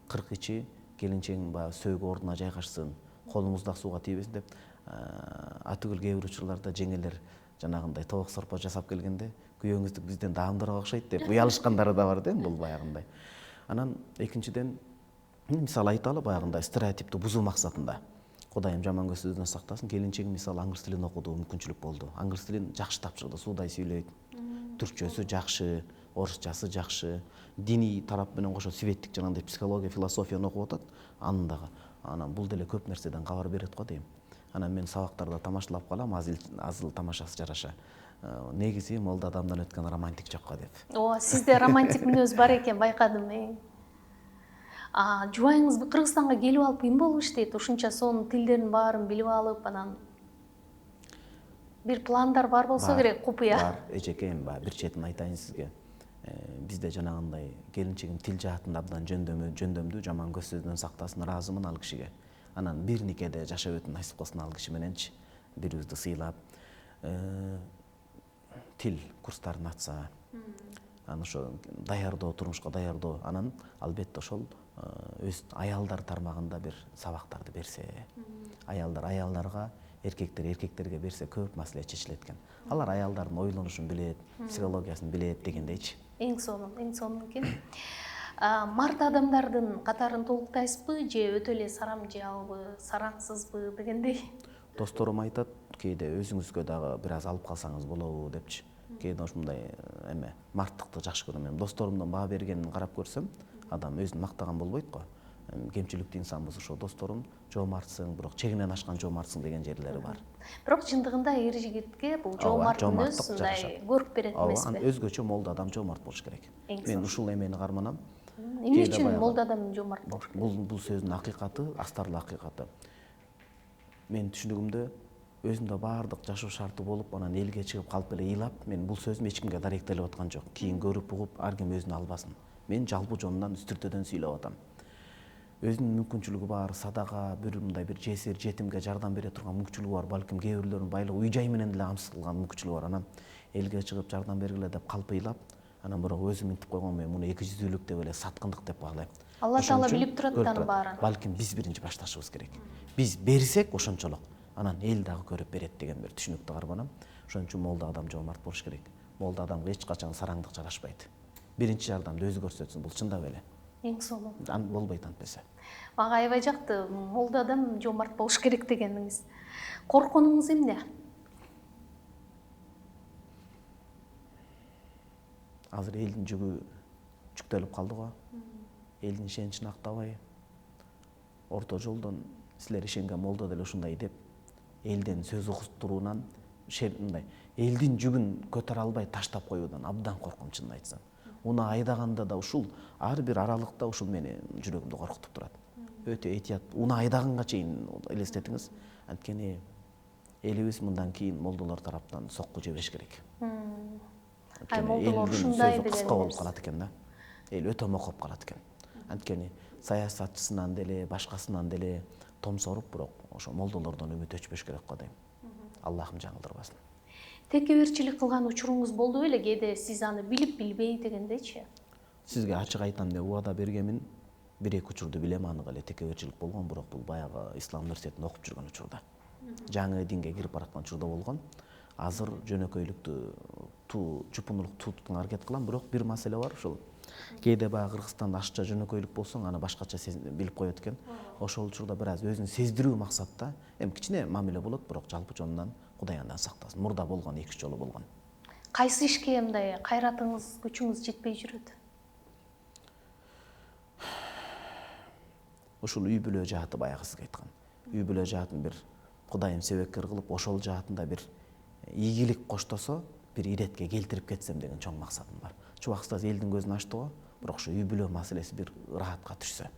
Speaker 2: 40 ичи келинчегиң баягы сөөгү ордуна жайгашсын, колуңуз да сууга тийбесин деп, атүгүл кээ бир учурларда жеңелер жанагындай тоок сорпо жасап келгенде күйөөңүздүк бизден даамдыраак окшойт деп уялышкандары да бар да, бул баягындай. Анан экинчиден мисалы айталы баягындай стереотипти бузуу максатында. Кудайым жаман көзсүздөн сактасын, келинчегим мисалы англис тилин окуду, мүмкүнчүлүк болду. Англис тилин жакшы тапшырды, суудай сүйлөйт. Түркчөсү жакшы, орусчасы жакшы. Диний тарап менен кошо светтик жанагындай психология, философияны окуп атат. Анын дагы анан бул деле көп нерседен кабар берет го дейм. Анан мен сабактарда тамашалап калам, азыл тамашасы жараша. Негизи молда адамдан өткөн романтик жок го деп.
Speaker 1: Ооба, сизде романтик мүнөз бар экен, байкадым. Жубайыңыз Кыргызстанга келип алып ким болуп иштейт? Ушунча сонун тилдерин баарын билип алып, анан бир пландар бар болсо керек, купуя.
Speaker 2: Бар, эжекейим бар. Бир четин айтайын сизге. Бизде жанагындай келинчегим тил жаатында абдан жөндөмдүү, жаман көзсүздөн сактасын, ыраазымын ал кишиге. Анан бир никеде жашап өтүп насип кылсын ал киши мененчи, бирибизди сыйлап. Тил курстарын ачса, анан ошо даярдоо, турмушка даярдоо, анан албетте ошол өз аялдар тармагында бир сабактарды берсе, аялдар аялдарга, эркектер эркектерге берсе көп маселе чечилет экен. Алар аялдардын ойлонушун билет, психологиясын билет дегендейчи.
Speaker 1: Эң сонун экен. Март адамдардын катарын толуктайсызбы же өтө эле сарамжаабы, сараңсызбы дегендей?
Speaker 2: Досторум айтат, кээде өзүңүзгө дагы бир аз алып калсаңыз болобу депчи. Кээде ушундай марттыкты жакшы көрөм. Мен досторумдун баа бергенин карап көрсөм, адам өзүн мактаган болбойт го. Кемчиликтүү инсанбыз, ошо досторум жоомартсың, бирок чегинен ашкан жоомартсың деген жерлери бар.
Speaker 1: Бирок чындыгында эр жигитке бул жоомарт мүнөз мындай көрүп берет эмеспи?
Speaker 2: Ооба, өзгөчө молдо адам жоомарт болуш керек. Мен ушул эмени карманам.
Speaker 1: Эмне үчүн молдо адам жоомарт болуш керек?
Speaker 2: Бул сөздүн акыйкаты, астарлуу акыйкаты. Менин түшүнүгүмдө өзүмдө баардык жашоо шарты болуп, анан элге чыгып калып эле ыйлап, мен бул сөзүм эч кимге даректелип аткан жок. Кийин көрүп угуп, ар ким өзүнө албасын. Мен жалпы жонунан үстүртөдөн сүйлөп атам. Өзүнүн мүмкүнчүлүгү бар, садага, бир мындай бир жесир, жетимге жардам бере турган мүмкүнчүлүгү бар, балким кээ бирлөрүнүн байлыгы үй жай менен деле камсыз кылган мүмкүнчүлүгү бар. Анан элге чыгып жардам бергиле деп калп ыйлап, анан бирок өзүм мынтип койгон, мен муну экижүздүүлүк деп эле саткындык деп баглайм.
Speaker 1: Алла таала билип турат анын баарын.
Speaker 2: Балким биз биринчи башташыбыз керек. Биз берсек ошончолук, анан эл дагы көрүп берет деген бир түшүнүктү карманам. Ошон үчүн молдо адам жоомарт болуш керек. Молдо адамга эч качан сараңдык жарашпайт. Биринчи жардамды өзү көрсөтсүн, бул чындап эле.
Speaker 1: Эң сонун.
Speaker 2: Болбойт антпесе.
Speaker 1: Мага аябай жакты, молдо адам жоомарт болуш керек дегениңиз. Коркунуңуз эмне?
Speaker 2: Азыр элдин жүгү жүктөлүп калды го. Элдин ишеничин актабай, орто жолдон силер ишенген молдо деле ушундай деп, элден сөз угуштуруунан, мындай элдин жүгүн көтөрө албай таштап коюудан абдан корком, чынын айтсам. Уну айдаганда да ушул ар бир аралыкта ушул мени жүрөгүмдү коркутуп турат. Өтө этият. Уну айдаганга чейин элестетиңиз. Анткени элибиз мындан кийин молдолор тараптан сокку жебеш керек.
Speaker 1: Молдолор ушундай деген
Speaker 2: кыска болуп калат экен да. Эл өтө мокоп калат экен. Анткени саясатчысынан деле, башкасынан деле томсоруп, бирок ошо молдолордон үмүт өчпөш керек го дейм. Аллахым жаңылдырбасын.
Speaker 1: Текеберчилик кылган учуруңуз болду беле, кээде сиз аны билип билбей дегендейчи?
Speaker 2: Сизге ачык айтам деп убада бергенмин. Бир-эки учурду билем, аныкы эле текеберчилик болгон, бирок бул баягы ислам университетинде окуп жүргөн учурда. Жаңы динге кирип бараткан учурда болгон. Азыр жөнөкөйлүктү жупунулук тутканга аракет кылам, бирок бир маселе бар, ушул кээде баягы Кыргызстанда ашча жөнөкөйлүк болсоң, аны башкача билип коет экен. Ошол учурда бир аз өзүн сездирүү максатта, кичине мамиле болот, бирок жалпы жонунан Кудай андан сактасын. Мурда болгон, 2 жолу болгон.
Speaker 1: Кайсы ишке мындай кайратыңыз, күчүңүз жетпей жүрөт?
Speaker 2: Ушул үй бүлө жааты баягы сизге айткан. Үй бүлө жаатын бир Кудайым себепкер кылып, ошол жаатында бир ийгилик коштосо, бир иретке келтирип кетсем деген чоң максатым бар. Чубак устаз элдин көзүн ачты го, бирок ошо үй бүлө маселеси бир ыраатка түшсө,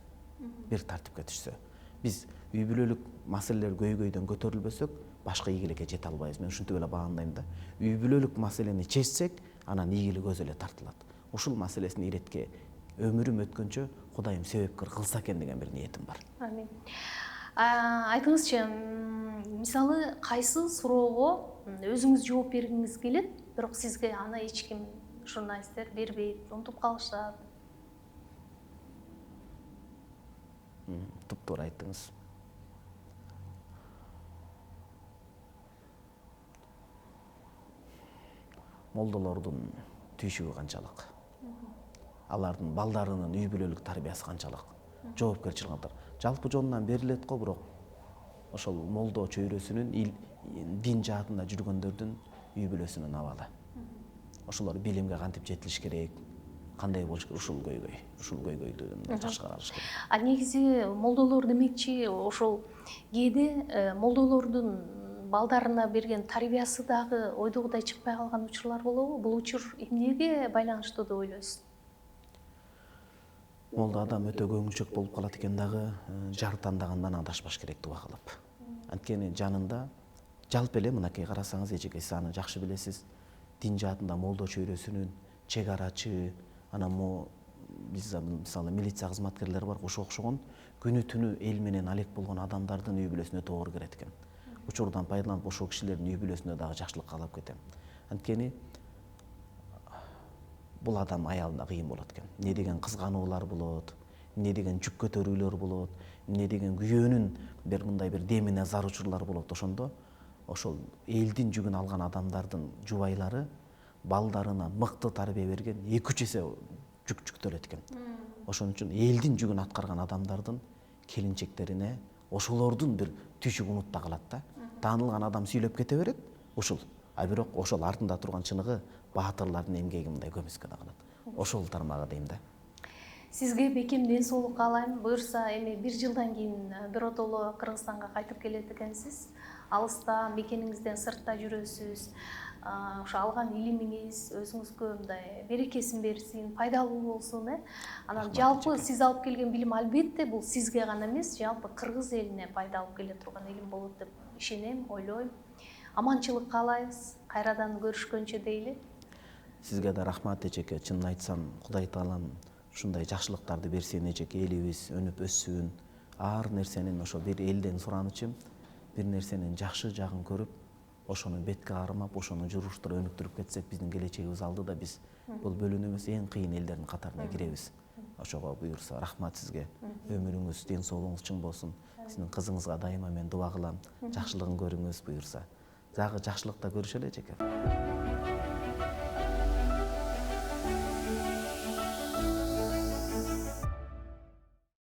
Speaker 2: бир тартипке түшсө. Биз үй бүлөлүк маселелер көйгөйдөн көтөрүлбөсөк, башка ийгиликке жете албайбыз. Мен ушинтип эле баамдайм да. Үй бүлөлүк маселени чечсек, анан ийгилик өзү эле тартылат. Ушул маселесин иретке өмүрүм өткөнчө Кудайым себепкер кылса экен деген бир ниетим бар.
Speaker 1: Амин. Айтыңызчы, Мисалы кайсы суроого өзүңүз жооп бергиңиз келет, бирок сизге аны эч ким журналисттер бербейт, унутуп калышат.
Speaker 2: Туптуура айттыңыз. Молдолордун түйшүгү канчалык? Алардын балдарынын үй бүлөлүк тарбиясы канчалык? Жоопкерчилиги кантар? Жалпы жонунан берилет го, бирок ошол молдо чөйрөсүнүн дин жаатында жүргөндөрдүн үй бүлөсүнүн абалы. Ошолор билимге кантип жетилиш керек, кандай болуш керек, ушул көйгөйдү жакшы каралыш керек.
Speaker 1: Негизи молдолор демекчи ошол кээде молдолордун балдарына берген тарбиясы дагы ойдогудай чыкпай калган учурлар болобу? Бул учур эмнеге байланыштуу деп ойлойсуз?
Speaker 2: Молдо адам өтө көңүлчөк болуп калат экен дагы, жар тандагандан адашпаш керек дуба кылып. Анткени жанында жалпы эле мынакей карасаңыз, эжеке сиз аны жакшы билесиз, дин жаатында молдо чөйрөсүнүн чек арачы, анан могу биз мисалы милиция кызматкерлери бар, ошого окшогон күнү түнү эл менен алек болгон адамдардын үй бүлөсүнө өтө оор кирет экен. Учурдан пайдаланып ошол кишилердин үй бүлөсүнө дагы жакшылык каалап кетем. Анткени бул адам аялына кыйын болот экен. Эмне деген кызгануулар болот, эмне деген жүк көтөрүүлөр болот, эмне деген күйөөнүн мындай бир демине зар учурлар болот. Ошондо ошол элдин жүгүн алган адамдардын жубайлары балдарына мыкты тарбия берген 2-3 эсе жүк жүктөлөт экен. Ошон үчүн элдин жүгүн аткарган адамдардын келинчектерине ошолордун бир түйшүгү унутта калат да. Таанылган адам сүйлөп кете берет, ушул. А бирок ошол артында турган чыныгы баатырлардын эмгеги мындай көмүскө да калат. Ошол тармагы дейм да.
Speaker 1: Сизге бекем ден соолук каалайм. Буюрса эми 1 жылдан кийин биротоло Кыргызстанга кайтып келет экенсиз. Алыста, мекениңизден сыртта жүрөсүз. Ошо алган илимиңиз өзүңүзгө мындай берекесин берсин, пайдалуу болсун, Анан жалпы сиз алып келген билим албетте бул сизге гана эмес, жалпы кыргыз элине пайда алып келе турган илим болот деп ишенем, ойлойм. Аманчылык каалайбыз. Кайрадан көрүшкөнчө дейли.
Speaker 2: Сизге да рахмат эжеке. Чынын айтсам, Кудай таалам ушундай жакшылыктарды берсин эжеке, элибиз өнүп өссүн. Ар нерсенин ошо бир элден суранычым, бир нерсенин жакшы жагын көрүп, ошону бетке кармап, ошону журуштура өнүктүрүп кетсек, биздин келечегибиз алдыда биз бул бөлүнүбүз эң кыйын элдердин катарына киребиз. Ошого буюрса рахмат сизге. Өмүрүңүз, ден соолугуңуз чың болсун. Сиздин кызыңызга дайыма мен дуба кылам. Жакшылыгын көрүңүз буюрса. Дагы жакшылыкта көрүшөлү эжеке.